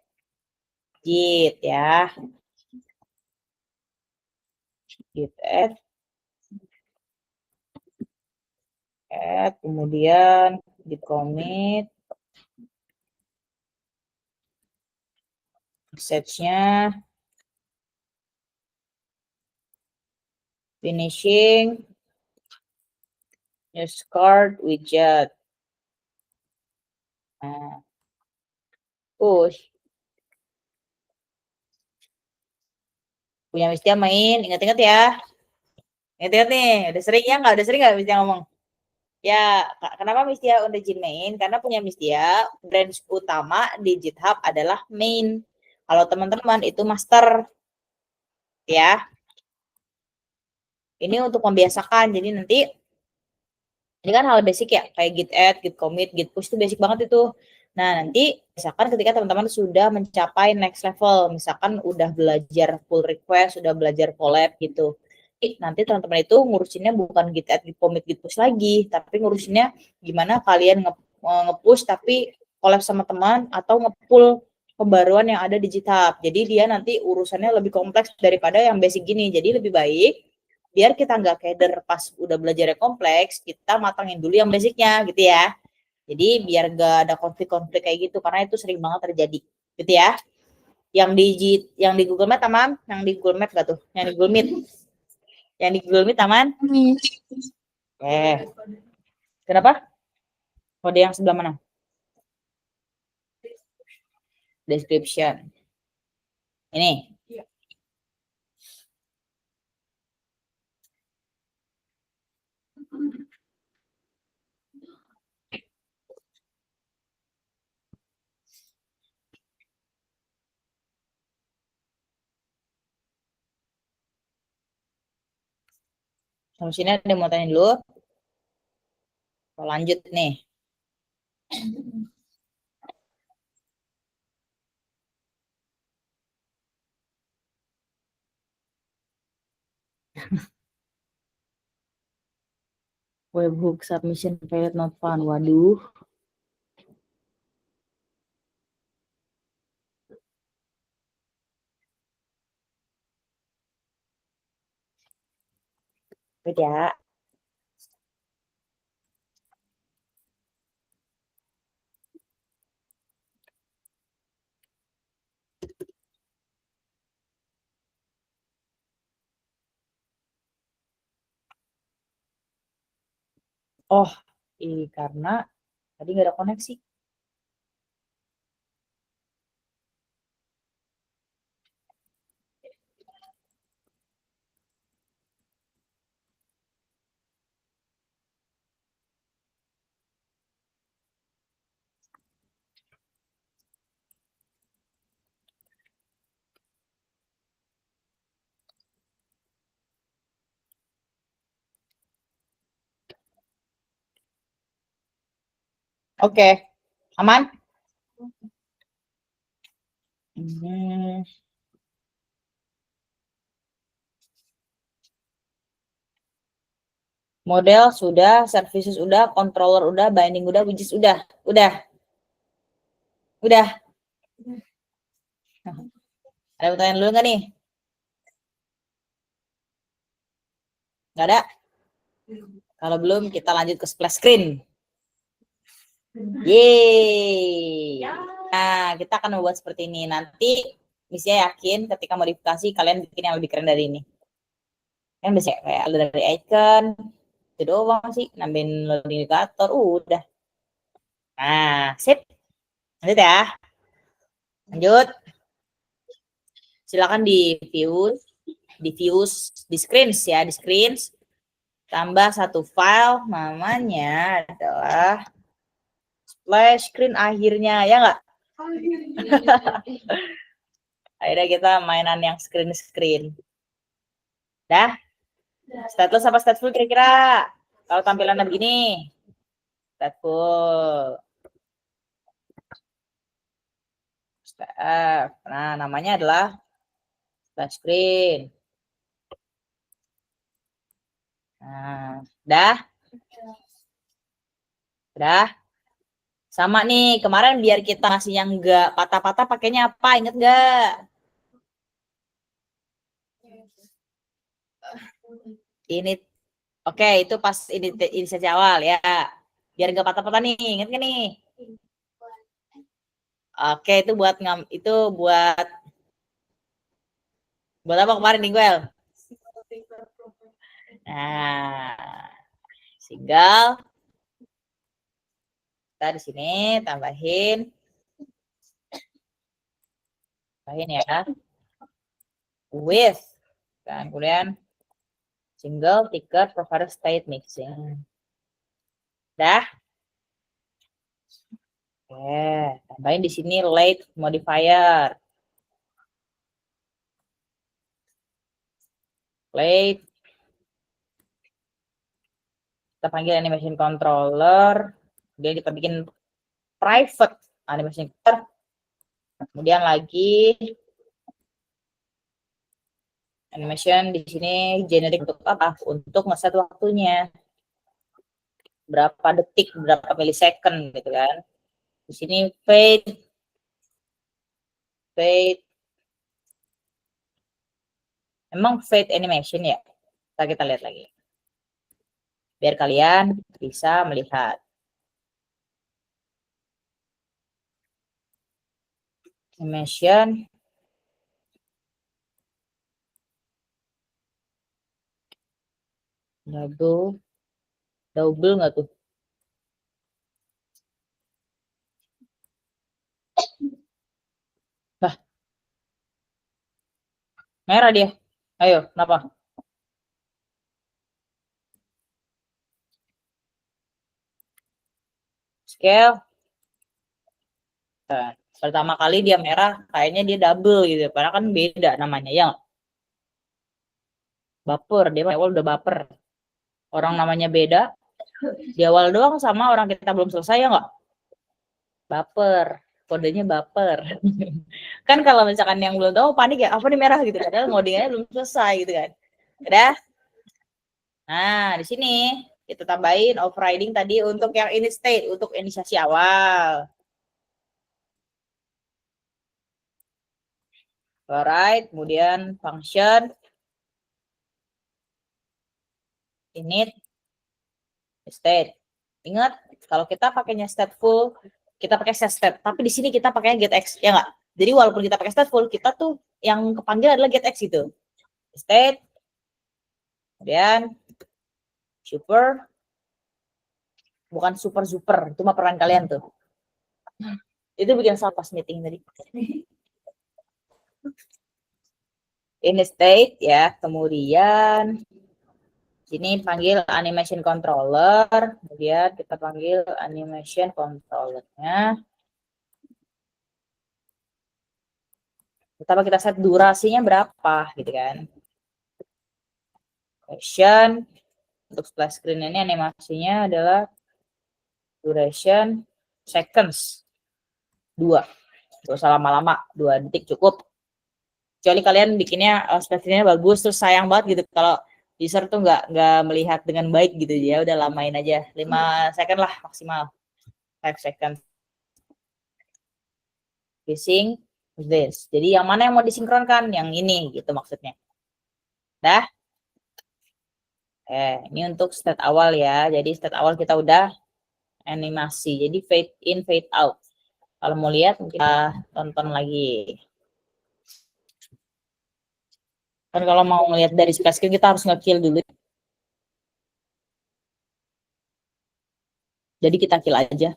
Git ya. Git add, kemudian git commit, message-nya, finishing, use card widget. Nah, push. Punya Mistia main, ingat-ingat ya. Ingat-ingat nih, udah sering ya nggak? Udah sering nggak Mistia ngomong? Ya, kenapa Mistia udah Jin main? Karena punya Mistia, branch utama di GitHub adalah main. Kalau teman-teman itu master. Ya. Ini untuk membiasakan, jadi nanti ini kan hal basic ya, kayak git add, git commit, git push itu basic banget itu. Nah, nanti misalkan ketika teman-teman sudah mencapai next level, misalkan udah belajar pull request, sudah belajar collab gitu. Nanti teman-teman itu ngurusinnya bukan git add, git commit, git push lagi, tapi ngurusinnya gimana kalian nge-push tapi collab sama teman atau nge-pull pembaruan yang ada di GitHub. Jadi dia nanti urusannya lebih kompleks daripada yang basic gini. Jadi lebih baik biar kita nggak keder pas udah belajarnya kompleks, kita matangin dulu yang basicnya gitu ya. Jadi biar nggak ada konflik-konflik kayak gitu, karena itu sering banget terjadi gitu ya. Yang di Google Meet aman, yang di Google Meet gak tuh? Yang di Google Meet, yang di Google Meet aman? Kenapa? Kode yang sebelah mana? Description. Ini. Sampai sini ada yang mau tanya dulu. Lanjut nih. Webhook submission failed not found. Waduh. Beda. Oh, karena tadi nggak ada koneksi. Oke, aman? Model sudah, services udah, controller udah, binding udah, widgets udah. Udah. Ada pertanyaan dulu nggak nih? Nggak ada? Kalau belum, kita lanjut ke splash screen. Yeay. Nah, kita akan membuat seperti ini. Nanti, misalnya yakin ketika modifikasi, kalian bikin yang lebih keren dari ini. Kan bisa kayak dari icon, itu doang sih. Nambahin loading indikator, udah. Nah, sip. Lanjut ya. Lanjut. Silakan di screens ya, di screens. Tambah satu file, namanya adalah splash screen akhirnya, ya nggak? Akhirnya kita mainan yang screen. Dah? Stateless apa stateful kira-kira? Kalau tampilannya begini. Stateful. Nah, namanya adalah splash screen. Nah, dah? Dah? Sama nih, kemarin biar kita ngasih yang enggak patah-patah pakainya apa? Ingat enggak? Ini, oke, itu pas inisiasi awal ya. Biar enggak patah-patah nih, ingat gak nih? Oke, itu buat buat apa kemarin nih, Gwel? Nah, tinggal kita di sini tambahin ya, with, dan kemudian single ticket provider state mixing. Dah? Oke, tambahin di sini late modifier. Late. Kita panggil animation controller. Kemudian kita bikin private animation controller. Kemudian lagi animation di sini generic untuk apa? Untuk ngeset waktunya. Berapa detik, berapa milisecond gitu kan. Di sini fade. Emang fade animation ya? Kita lihat lagi. Biar kalian bisa melihat. Animation. Double nggak tuh? Bah. Merah dia. Ayo, kenapa? Scale. Nah, pertama kali dia merah, kayaknya dia double gitu. Padahal kan beda namanya, ya. Baper, dia awal udah baper. Orang namanya beda, di awal doang sama orang kita belum selesai, ya nggak? Baper, kodenya baper. Kan kalau misalkan yang belum tahu panik ya, apa nih merah gitu. Padahal ngodingnya belum selesai gitu kan. Udah? Nah, di sini kita tambahin overriding tadi untuk yang init state, untuk inisiasi awal. Alright, kemudian function init state. Ingat, kalau kita pakainya stateful, kita pakai set state. Tapi di sini kita pakainya getX, ya nggak? Jadi walaupun kita pakai stateful, kita tuh yang kepanggil adalah getX gitu. State, kemudian super, bukan super, itu mah peran kalian tuh. Itu bikin salah pas meeting tadi. Ini state ya, kemudian sini panggil animation controller, kemudian kita panggil animation controllernya. Pertama kita set durasinya berapa gitu kan. Duration untuk splash screen ini animasinya adalah duration seconds 2. Gak usah lama-lama, 2 detik cukup. Kecuali kalian bikinnya splash screen-nya bagus, terus sayang banget gitu kalau user tuh nggak melihat dengan baik gitu, ya udah lamain aja 5 second lah maksimal, 5 seconds. Sync this. Jadi yang mana yang mau disinkronkan? Yang ini gitu maksudnya. Dah. Ini untuk state awal ya. Jadi state awal kita udah animasi. Jadi fade in, fade out. Kalau mau lihat kita tonton lagi. Kan kalau mau ngelihat dari splash screen kita harus nge-kill dulu. Jadi kita kill aja.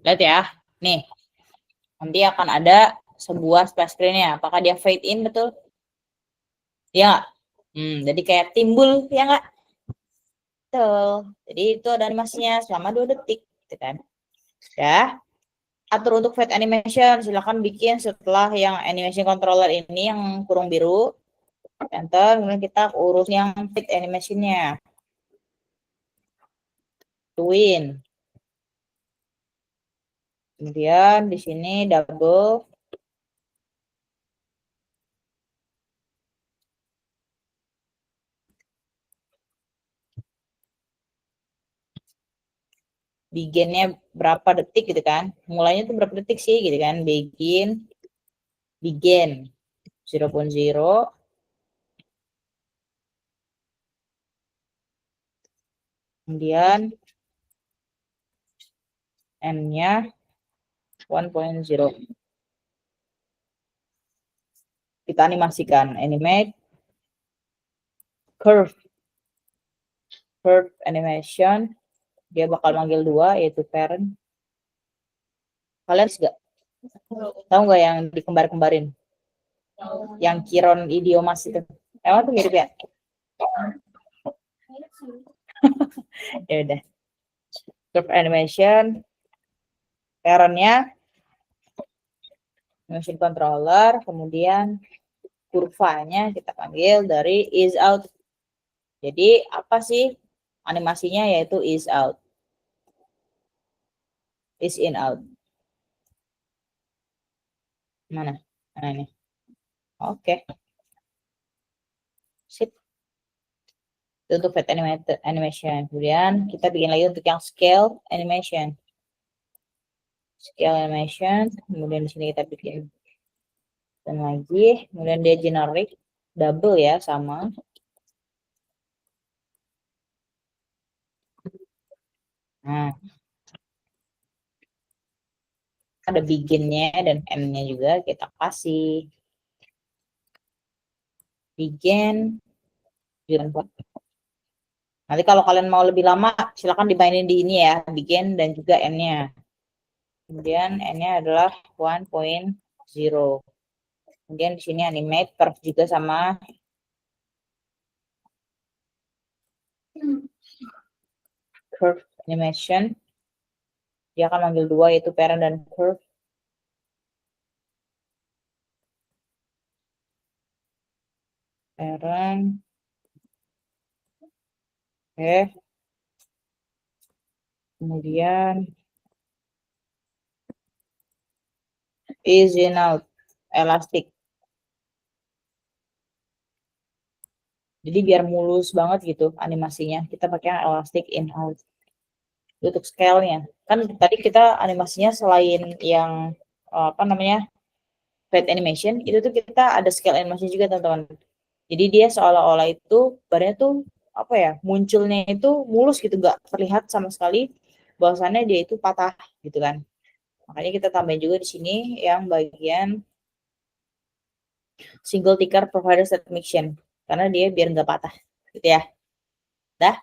Lihat ya. Nih. Nanti akan ada sebuah splash screen-nya. Apakah dia fade in betul? Ya. Jadi kayak timbul ya nggak? Betul. Jadi itu ada animasinya selama 2 detik, gitu kan. Ya. Atur untuk fade animation, silakan bikin setelah yang animation controller ini yang kurung biru. Enter, kemudian kita urus yang fade animation-nya. Twin. Kemudian di sini double. Begin-nya berapa detik gitu kan. Mulainya tuh berapa detik sih gitu kan. Begin 0.0. Kemudian N-nya 1.0. Kita animasikan. Animate. Curve animation. Dia bakal manggil 2, yaitu parent. Kalian nggak? Tahu nggak yang dikembar-kembarin? Yang Kiron Idiomas itu. Emang tuh mirip ya? Ya udah. Curve animation. Parent-nya motion controller, kemudian kurvanya kita panggil dari is out. Jadi apa sih animasinya? Yaitu is out, is in out. Mana? Nah ini. Oke. Sip. Itu untuk fade animation. Kemudian kita bikin lagi untuk yang scale animation. Scale animation. Kemudian di sini kita bikin dan lagi. Kemudian dia generic double ya, sama. Nah, ada begin-nya dan end-nya juga kita kasih. Begin. Nanti kalau kalian mau lebih lama, silakan dimainin di ini ya, begin dan juga end-nya. Kemudian n-nya adalah 1.0. Kemudian di sini animate curve juga sama. Curve animation. Dia akan manggil 2, yaitu parent dan curve. Parent. Oke. Kemudian is in out, elastic. Jadi biar mulus banget gitu animasinya, kita pakai elastic in out. untuk scale-nya. Kan tadi kita animasinya selain yang apa namanya fade animation, itu tuh kita ada scale animasi juga teman-teman. Jadi dia seolah-olah itu badannya tuh apa ya munculnya itu mulus gitu, nggak terlihat sama sekali bahwasannya dia itu patah gitu kan. Makanya kita tambahin juga di sini yang bagian single ticker provider submission karena dia biar nggak patah gitu ya. Dah,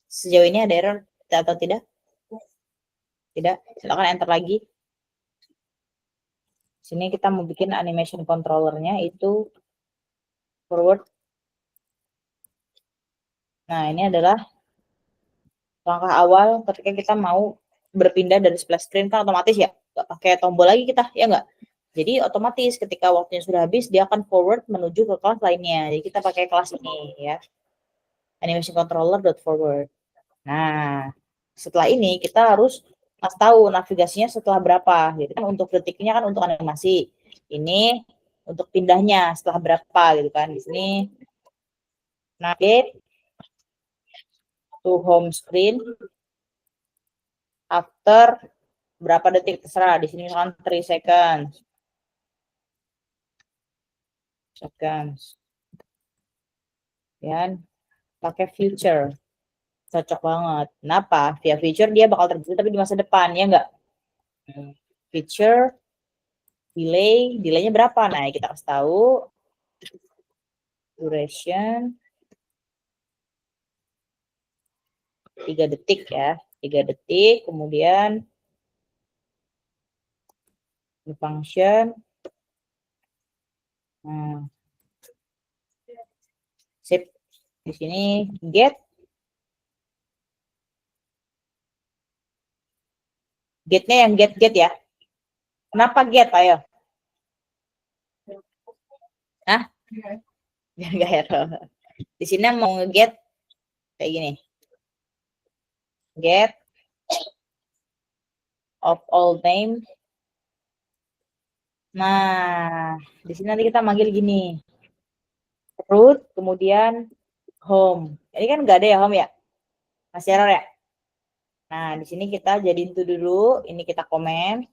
sejauh ini ada error atau tidak? Tidak. Silakan enter lagi. Sini kita mau bikin animation controllernya itu forward. Nah, ini adalah langkah awal ketika kita mau berpindah dari splash screen, kan otomatis ya, nggak pakai tombol lagi kita, ya nggak? Jadi otomatis ketika waktunya sudah habis, dia akan forward menuju ke kelas lainnya. Jadi kita pakai kelas ini ya, animation controller dot forward. Nah, setelah ini kita harus kasih tahu navigasinya setelah berapa. Gitu kan untuk detiknya kan untuk animasi. Ini untuk pindahnya setelah berapa gitu kan. Di sini navigate to home screen after berapa detik terserah. Di sini misalkan 3 seconds. Dan pakai future. Cocok banget. Kenapa? Via future dia bakal terjadi tapi di masa depan, ya enggak? Future delaynya berapa? Nah, kita kasih tahu duration 3 detik ya. 3 detik, kemudian function. Nah, sip. Di sini get. Getnya yang get ya. Kenapa get? Ayo. Hah? Biar nggak error. Di sini mau nge-get kayak gini. Get of all name. Nah, di sini nanti kita manggil gini. Root, kemudian home. Ini kan nggak ada ya home ya? Masih error ya? Nah, di sini kita jadiin itu dulu. Ini kita komen.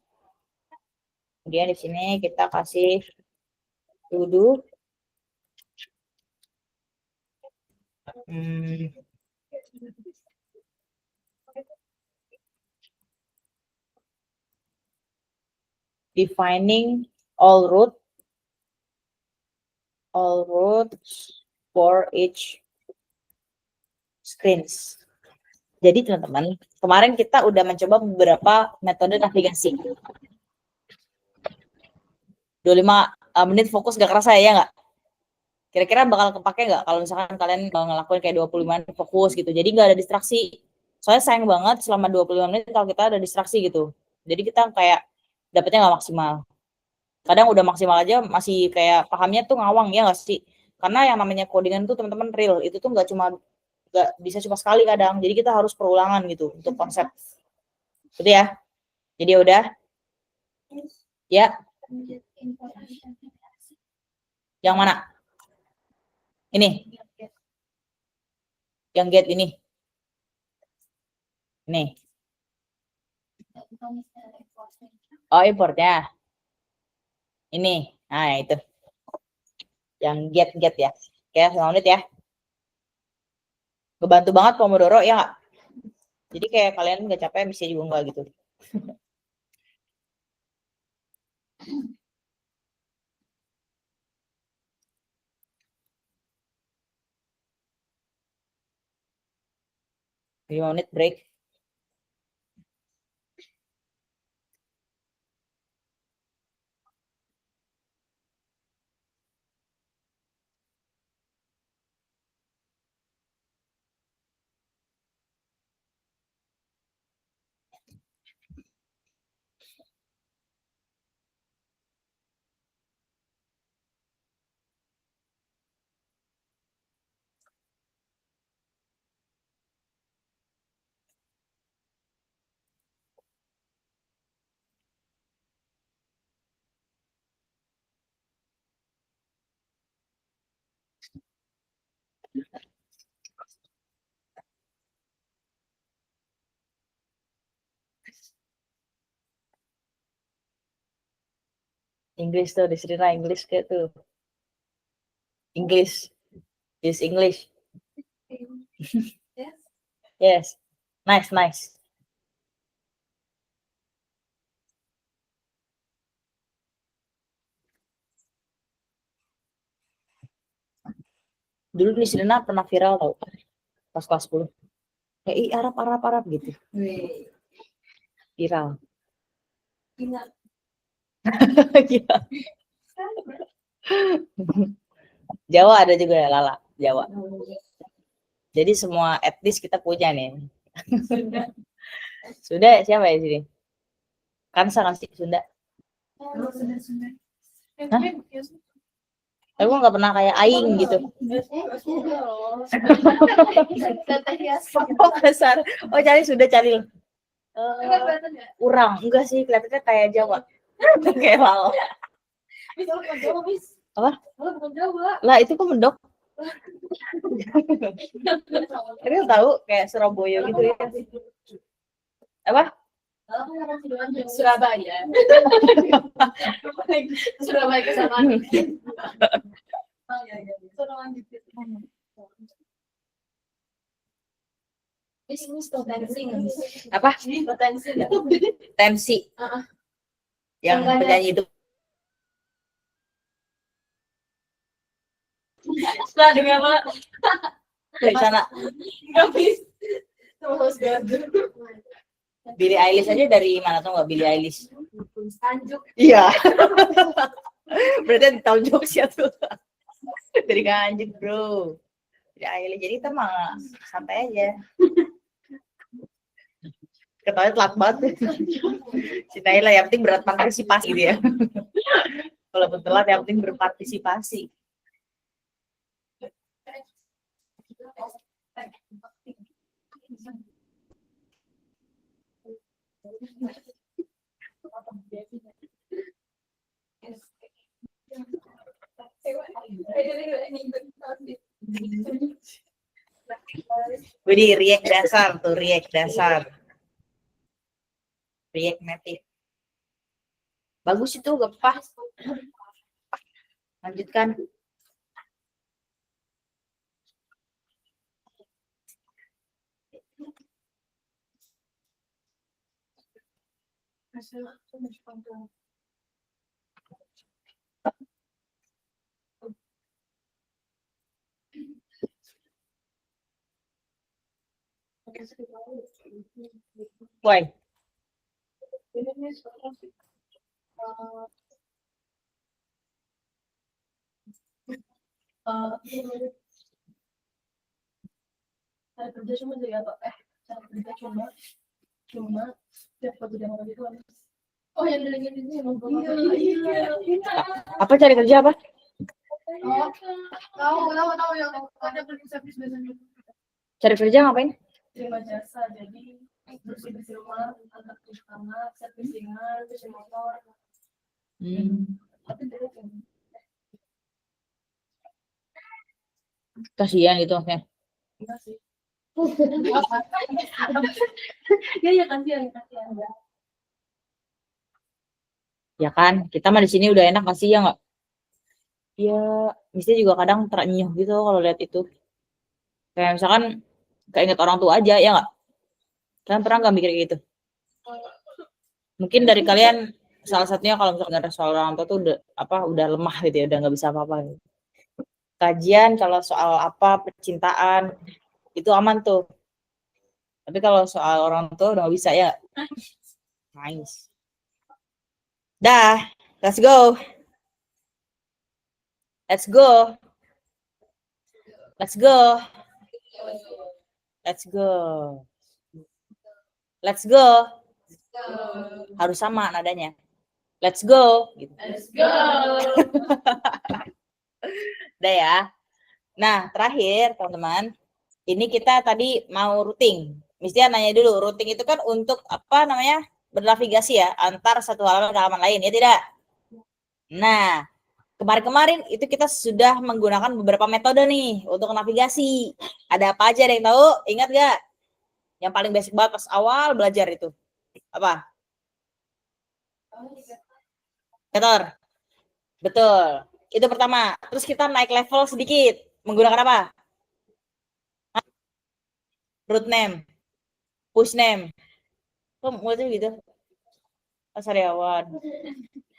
Kemudian di sini kita kasih to do. Defining all routes for each screens. Jadi teman-teman, kemarin kita udah mencoba beberapa metode navigasi. 25 menit fokus gak kerasa ya nggak? Kira-kira bakal kepake nggak kalau misalkan kalian ngelakuin kayak 25 menit fokus gitu. Jadi nggak ada distraksi. Soalnya sayang banget selama 25 menit kalau kita ada distraksi gitu. Jadi kita kayak dapetnya nggak maksimal. Kadang udah maksimal aja masih kayak pahamnya tuh ngawang ya nggak sih? Karena yang namanya codingan tuh teman-teman real. Itu tuh nggak bisa cuma sekali kadang. Jadi kita harus perulangan gitu untuk konsep. Gitu ya. Jadi udah. Ya. Yang mana? Ini. Yang get ini. Nih. Oh, importnya. Ini. Nah, itu. Yang get ya. Oke, 5 menit ya. Ngebantu banget Pomodoro ya nggak? Jadi kayak kalian nggak capek, bisa juga nggak gitu. 5 menit break. English tuh, di Srina English kayak tuh. English. This English. Yes. Yes. Nice, nice. Dulu di Srina pernah viral tau. Pas kelas 10. Kayak Arab gitu. Wih. Viral. Ingat. Iya. Jawa ada juga ya, Lala. Jawa. Jadi semua etnis kita punya nih. Sudah. Sudah siapa ya sini? Kansa ngasih Sunda. Sudah. Hah? Tapi gue nggak pernah kayak Aing gitu. Oh kasar. Oh cari sudah cari. Urang enggak sih kelihatannya kayak Jawa. Kayak Lala. Apa? Bukan Jawa. Lah itu kok mendok. Tapi tahu kayak Surabaya gitu ya. Apa? Surabaya. Surabaya kesamaan. Ini potensi. Apa? Ini potensi. Tensi. Yang penyanyi itu. Setelah dengar apa? Dari sana. Habis. Terus gaduh. Billie Eilish aja dari mana tuh nggak Billie Eilish? Anjuk. Iya. Berarti tahu jokesnya tuh. Dari Nganjuk bro. Billie Eilish jadi kita mah santai aja. Ketawanya telat banget. Si Naila yang penting berpartisipasi gitu ya. Walaupun telat yang penting berpartisipasi. Jadi react dasar tuh, react dasar. React native. Bagus itu, gak apa. Lanjutkan. Why? Cara kerja cuma jadi apa? Cara kerja cuma tiap waktu dia makan itu habis. Oh yang dari ini emang iya. Apa cari kerja apa? Oh, tahu yang ada servis biasanya. Cari kerja ngapain? Terima jasa jadi bersih rumah, antar ke kamar, servisingan, cuci motor. Tapi dari Kasihan gitu maksudnya. enggak sih. Ya kasihan. Ya kan, kita mah di sini udah enak masih ya nggak? Ya, mesti juga kadang terenyuh gitu kalau lihat itu. Kayak misalkan keinget orang tua aja ya nggak? Kalian pernah nggak mikir gitu? Mungkin dari kalian salah satunya kalau misalkan ada soal orang tua tuh udah lemah gitu ya, udah nggak bisa apa-apa. Gitu. Kajian kalau soal apa percintaan itu aman tuh. Tapi kalau soal orang tua udah nggak bisa ya. Nice. Dah, let's go. Let's go. Let's go. Let's go. Let's go. Harus sama nadanya. Let's go. Gitu. Let's go. Udah ya. Nah, terakhir teman-teman. Ini kita tadi mau routing. Mestinya nanya dulu, routing itu kan untuk apa namanya? Bernavigasi ya, antar satu halaman ke halaman lain, ya tidak? Nah, kemarin-kemarin itu kita sudah menggunakan beberapa metode nih untuk navigasi. Ada apa aja, ada yang tahu? Ingat gak? Yang paling basic banget pas awal belajar itu. Apa? Ketor. Betul. Itu pertama. Terus kita naik level sedikit. Menggunakan apa? Root name. Push name. Kok mulutnya gitu? Oh, sariawan.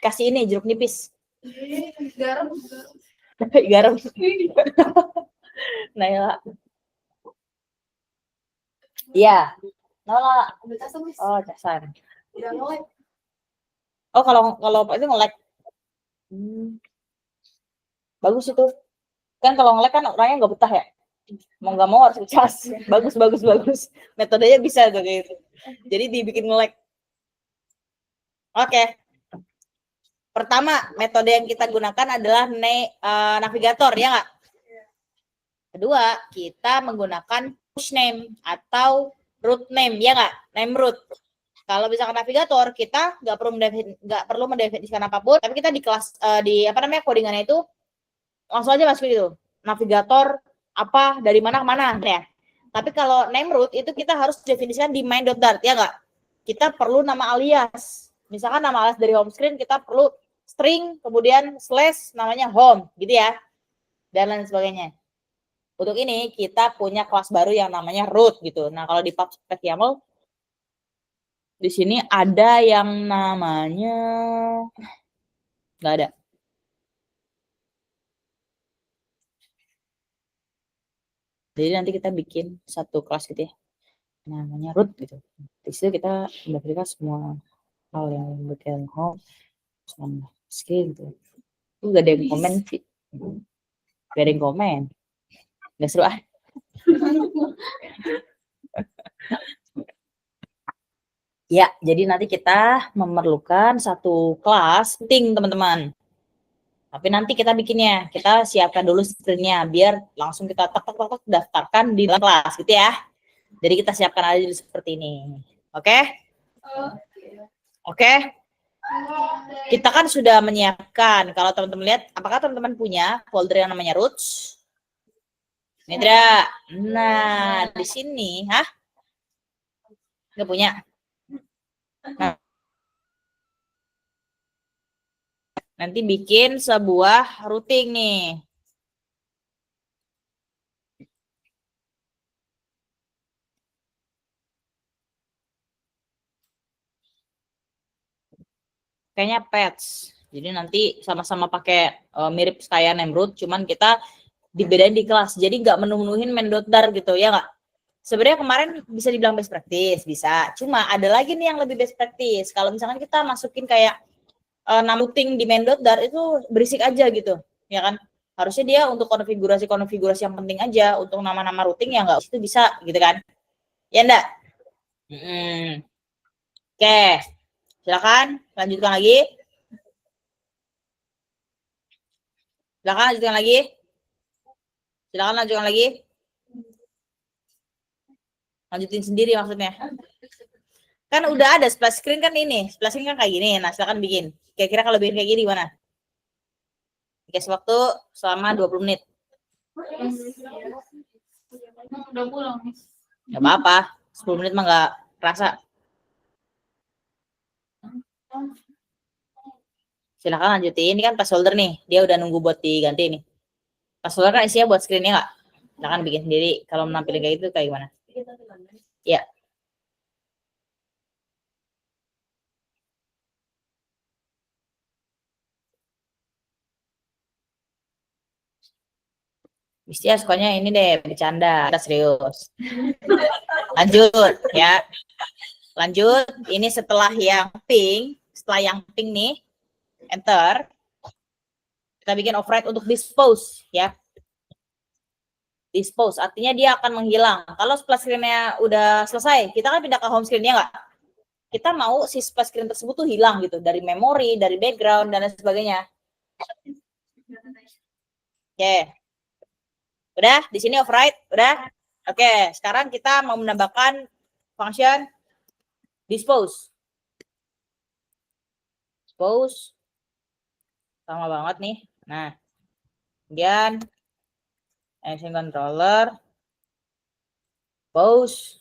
Kasih ini jeruk nipis. Garam. Garam. Naila. Iya. Nala. Oh, casan. Udah nge-lag. Oh, kalau itu nge-lag. Bagus itu. Kan kalau nge-lag kan orangnya nggak betah ya. Mau nggak mau harus cas. Bagus. Metodenya bisa tuh kayak gitu. Jadi dibikin nge-lag. Oke. Pertama, metode yang kita gunakan adalah navigator, ya nggak? Kedua, kita menggunakan push name atau root name, ya nggak? Name root. Kalau misalkan navigator, kita nggak perlu mendefinisikan apapun, tapi kita di kelas di apa namanya codingannya itu langsung aja masuk gitu. Navigator apa dari mana ke mana, ya. Tapi kalau name root itu kita harus definisikan di main.dart, ya nggak? Kita perlu nama alias. Misalkan nama alias dari home screen kita perlu string kemudian slash namanya home, gitu ya, dan lain sebagainya. Untuk ini kita punya kelas baru yang namanya root gitu. Nah, kalau di PubSpec YAML di sini ada yang namanya nggak ada. Jadi nanti kita bikin satu kelas gitu ya, namanya root gitu. Di situ kita mendapatkan semua hal yang berkaitan home, sama screen gitu. Itu gak ada yang komen sih. Gak ada yang komen. Gak seru ah. Ya, jadi nanti kita memerlukan satu kelas penting, teman-teman. Tapi nanti kita bikinnya, kita siapkan dulu screen-nya biar langsung kita tek daftarkan di dalam kelas gitu ya. Jadi kita siapkan aja seperti ini. Oke? Oke? Kita kan sudah menyiapkan. Kalau teman-teman lihat, apakah teman-teman punya folder yang namanya roots? Nidra. Nah, di sini, nggak punya. Nah, nanti bikin sebuah routing nih. Kayaknya patch. Jadi nanti sama-sama pakai mirip kayak Nemrut, cuman kita dibedain di kelas. Jadi nggak menu-menuhin main.dar gitu, ya nggak? Sebenarnya kemarin bisa dibilang best practice, bisa. Cuma ada lagi nih yang lebih best practice. Kalau misalkan kita masukin kayak nama routing di main.dar itu berisik aja gitu, ya kan? Harusnya dia untuk konfigurasi yang penting aja, untuk nama-nama routing ya nggak itu bisa gitu kan? Ya enggak? Oke, silakan lanjutkan lagi. Silakan lanjutkan lagi. Silakan lanjutkan lagi. Lanjutin sendiri maksudnya. Kan udah ada splash screen kan ini. Splash screen kan kayak gini. Nah, silakan bikin. Kira-kira kalau bikin kayak gini gimana? Dikasih waktu selama 20 menit. Udah pulang nih. Gak apa-apa. 10 menit mah gak kerasa. Silakan lanjutin. Ini kan placeholder nih. Dia udah nunggu buat diganti nih. Placeholder kan isinya buat screennya nggak? Silakan bikin sendiri. Kalau menampilkan kayak gitu kayak gimana? Ya. Bisnya sukanya ini deh, bercanda. Kita serius. Lanjut ya. Lanjut. Ini setelah yang pink nih, enter. Kita bikin override untuk dispose ya. Dispose artinya dia akan menghilang. Kalau splash screen-nya udah selesai, kita kan pindah ke home screen-nya nggak? Kita mau si splash screen tersebut tuh hilang gitu dari memori, dari background dan lain sebagainya. Oke. Udah di sini override, udah. Oke, sekarang kita mau menambahkan function dispose. Dispose sama banget nih. Nah, kemudian action controller pause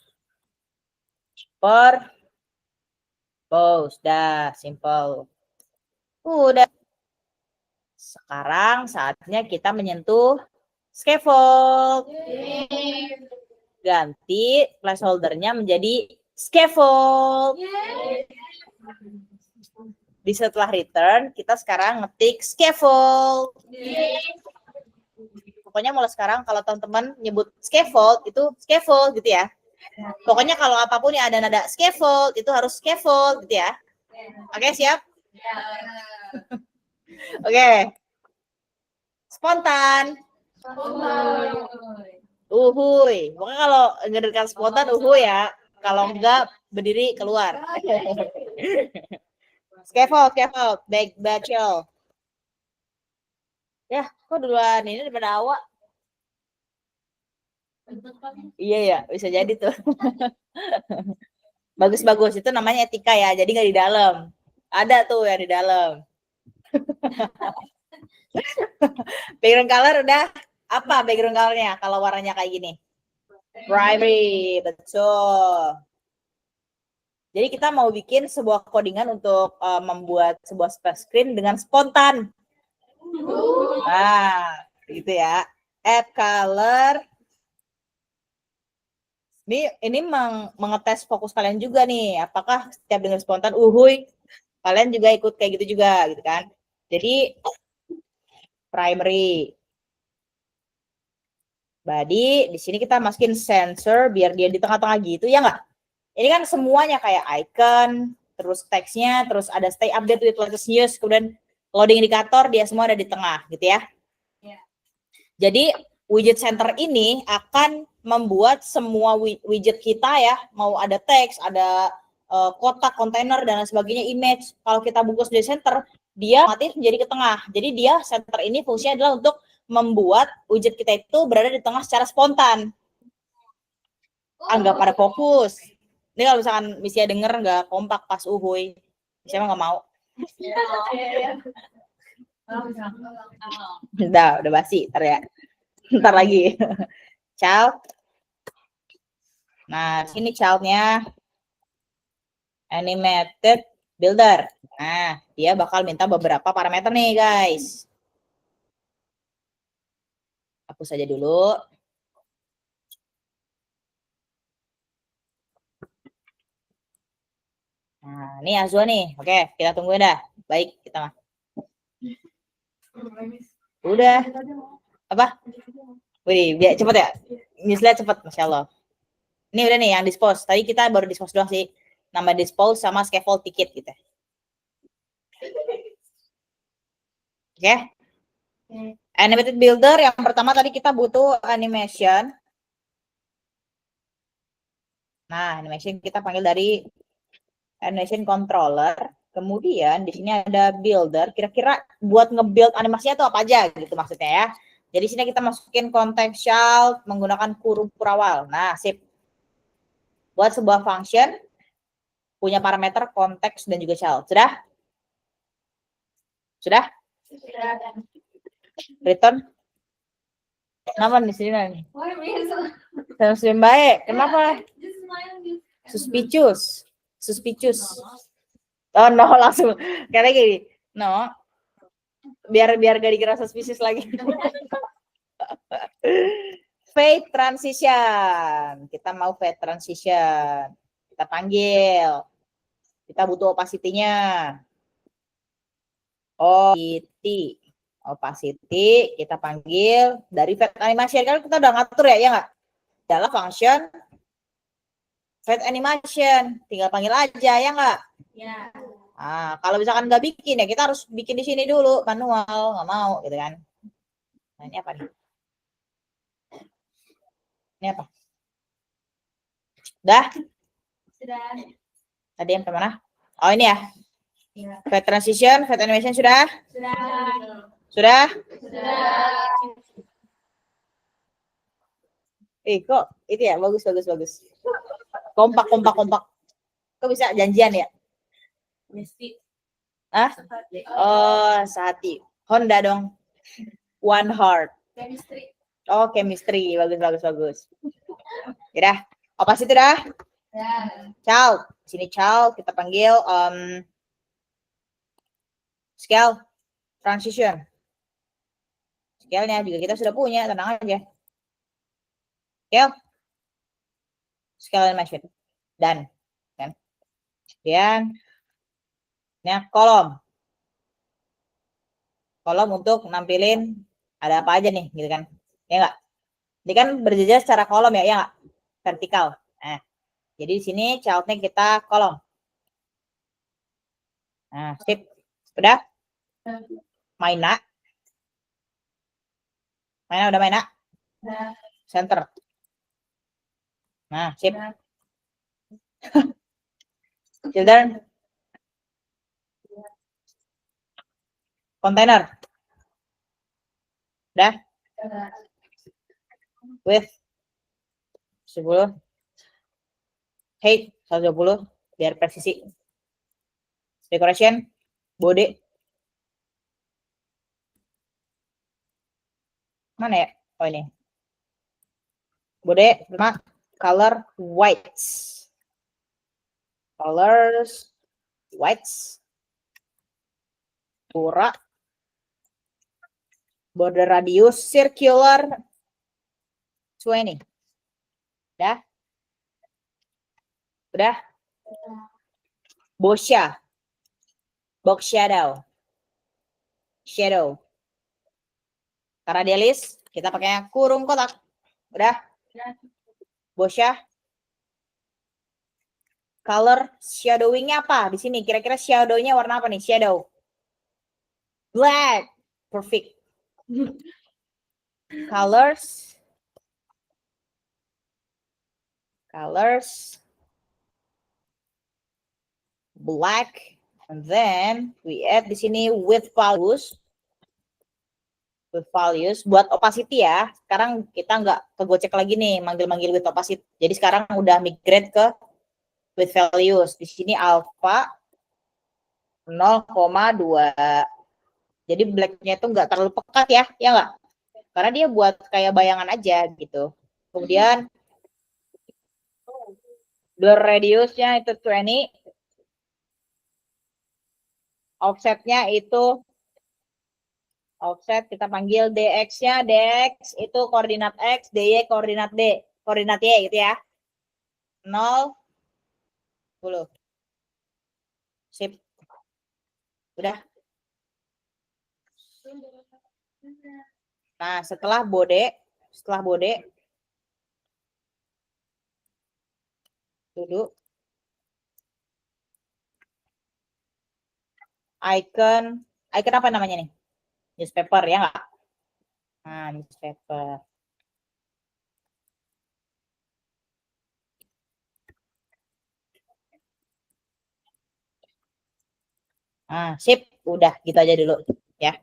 per pause, dah simple. Udah. Sekarang saatnya kita menyentuh scaffold. Ganti placeholder-nya menjadi scaffold. Di setelah return, kita sekarang ngetik scaffold. Pokoknya mulai sekarang kalau teman-teman nyebut scaffold, itu scaffold gitu ya. Pokoknya kalau apapun yang ada nada scaffold, itu harus scaffold gitu ya. Oke, siap? Oke. Spontan. Uhuy. Pokoknya kalau ngedengarkan spontan, uhuy ya. Kalau enggak, berdiri keluar. Scaffold, scaffold. Bacel. Ya, kok duluan ini daripada awak? Iya ya, bisa jadi tuh. Bagus-bagus, itu namanya etika ya, jadi nggak di dalam. Ada tuh yang di dalam. Background color udah, apa background colornya kalau warnanya kayak gini? Primary, betul. Jadi kita mau bikin sebuah codingan untuk membuat sebuah splash screen dengan spontan. Nah, gitu ya. Add color. Ini mengetes fokus kalian juga nih. Apakah setiap dengar spontan, uhuy, kalian juga ikut kayak gitu juga, gitu kan? Jadi primary. Body, di sini kita masukin sensor biar dia di tengah-tengah gitu, ya nggak? Ini kan semuanya kayak icon, terus teksnya, terus ada stay update with latest news, kemudian loading indikator, dia semua ada di tengah, gitu ya. Jadi widget center ini akan membuat semua widget kita ya, mau ada teks, ada kotak, kontainer, dan sebagainya, image. Kalau kita bungkus di center, dia otomatis menjadi ke tengah. Jadi dia center ini fungsinya adalah untuk membuat widget kita itu berada di tengah secara spontan. Nggak pada fokus. Ini kalau misalkan misalnya denger nggak kompak pas uhuy, misalnya nggak mau. Udah basi, ntar ya. Ntar lagi. Child. Nah, sini childnya animated builder. Nah, dia bakal minta beberapa parameter nih, guys. Hapus saja dulu. Nah, ini Azwa nih. Oke, kita tungguin dah. Baik, kita mah. Udah. Apa? Wih, biar cepet ya. Newsletter cepet, Masya Allah. Ini udah nih yang dispose. Tadi kita baru dispose doang sih. Nambah dispose sama scaffold ticket gitu. Oke. Animated builder yang pertama tadi kita butuh animation. Nah, animation kita panggil dari animation controller. Kemudian di sini ada builder. Kira-kira buat nge-build animasinya itu apa aja gitu maksudnya ya. Jadi sini kita masukin contextual menggunakan kurung purawal. Nah, sip. Buat sebuah function punya parameter konteks dan juga child. Sudah? Sudah? Return. Kenapa di sini nih? Senyum baik. Kenapa? Suspicious. Oh no, langsung kayak gini. No. Biar gak dikira suspicious lagi. Fade transition. Kita mau fade transition. Kita panggil. Kita butuh opacity-nya. Opacity kita panggil dari fade animation. Kan kita udah ngatur ya nggak? Adalah function fade animation. Tinggal panggil aja ya nggak? Ya. Nah, kalau misalkan nggak bikin ya kita harus bikin di sini dulu manual, nggak mau gitu kan. Nah, ini apa nih? Ini apa? Sudah? Tadi yang kemana? Oh ini ya? Fade transition, fade animation sudah? Sudah? Kok itu ya bagus. Kompak. Kok bisa janjian ya? Ah? Oh, sehati. Honda dong. One heart. Chemistry. Oh, chemistry. Bagus. Udah. Opacity dah? Child. Sini child. Kita panggil scale transition. Scale-nya juga kita sudah punya, tenang aja. Scale. Scale animation. Dan kan. Kemudian ini kolom. Kolom untuk nampilin ada apa aja nih, gitu kan. Ya enggak? Ini kan berjejer secara kolom ya, ya enggak? Vertikal. Nah, jadi di sini childnya kita kolom. Nah, sip. Udah? Maina. Maina udah Maina? Center. Nah, sip. Children. Container. Udah? Width 10. Height 120 biar presisi. Decoration body. Mana ya? Oh ini. Body sama color whites. Colors whites. Pura. Border radius circular 20. Udah? Udah? Bosya. Box shadow. Shadow. Karena dia list, kita pakai kurung kotak. Udah? Bosya. Color shadowing-nya apa? Di sini kira-kira shadow-nya warna apa nih? Shadow. Black. Perfect. Colors. Black. And then we add di sini with values. With values buat opacity ya. Sekarang kita nggak kegocek lagi nih manggil-manggil with opacity. Jadi sekarang udah migrate ke with values. Di sini alpha 0,2. Jadi blacknya itu nggak terlalu pekat ya, ya nggak? Karena dia buat kayak bayangan aja gitu. Kemudian blur radiusnya itu 20. Offsetnya itu offset kita panggil dx-nya, dx itu koordinat x, dy koordinat d, koordinat y gitu ya. 0, 10. Sip. Udah. Nah, setelah bode duduk icon apa namanya nih? Newspaper ya nggak? Nah, newspaper. Nah, sip, udah gitu aja dulu ya.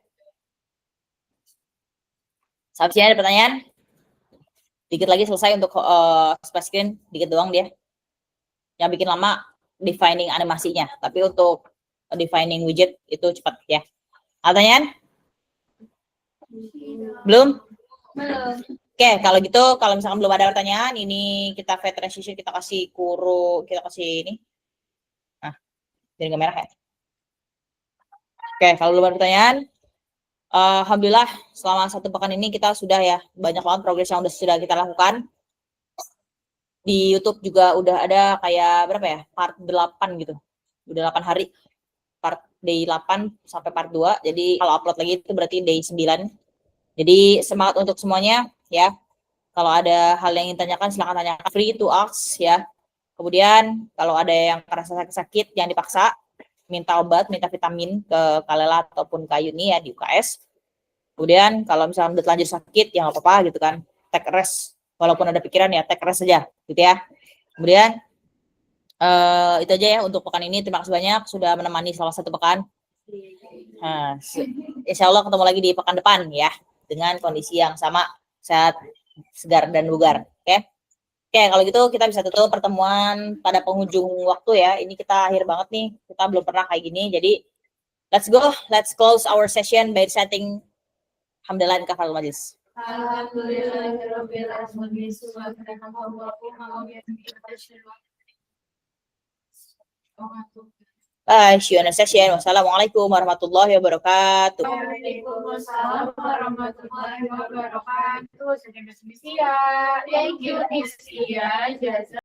Sampai sini ada pertanyaan? Dikit lagi selesai untuk splash screen, dikit doang dia. Yang bikin lama defining animasinya, tapi untuk defining widget itu cepat ya. Pertanyaan? Belum? Oke, kalau gitu kalau misalkan belum ada pertanyaan, ini kita fade transition, kita kasih kurung, kita kasih ini. Nah, jadi nggak merah ya. Oke, kalau belum ada pertanyaan, alhamdulillah selama 1 pekan ini kita sudah ya banyak banget progres yang sudah kita lakukan. Di YouTube juga udah ada kayak berapa ya? Part 8 gitu. Udah 8 hari. Part day 8 sampai part 2. Jadi kalau upload lagi itu berarti day 9. Jadi semangat untuk semuanya ya. Kalau ada hal yang ingin tanyakan silahkan tanyakan, free to ask ya. Kemudian kalau ada yang merasa sakit-sakit jangan dipaksa, minta obat, minta vitamin ke Kalela ataupun ke Yuni ya di UKS. Kemudian kalau misalnya udah lanjut sakit ya nggak apa-apa gitu kan, take rest. Walaupun ada pikiran ya take rest saja gitu ya. Kemudian itu aja ya untuk pekan ini. Terima kasih banyak sudah menemani selama 1 pekan. Nah, insya Allah ketemu lagi di pekan depan ya dengan kondisi yang sama, sehat, segar dan bugar. Oke. Oke, kalau gitu kita bisa tutup pertemuan pada penghujung waktu ya. Ini kita akhir banget nih. Kita belum pernah kayak gini. Jadi let's go. Let's close our session by reciting Hamdalah dan Kafaratul Majlis. Alhamdulillahirabbil alamin. Bye, see you in a session. Wassalamualaikum warahmatullahi wabarakatuh. Waalaikumsalam warahmatullahi wabarakatuh. Thank you, Miss Ia.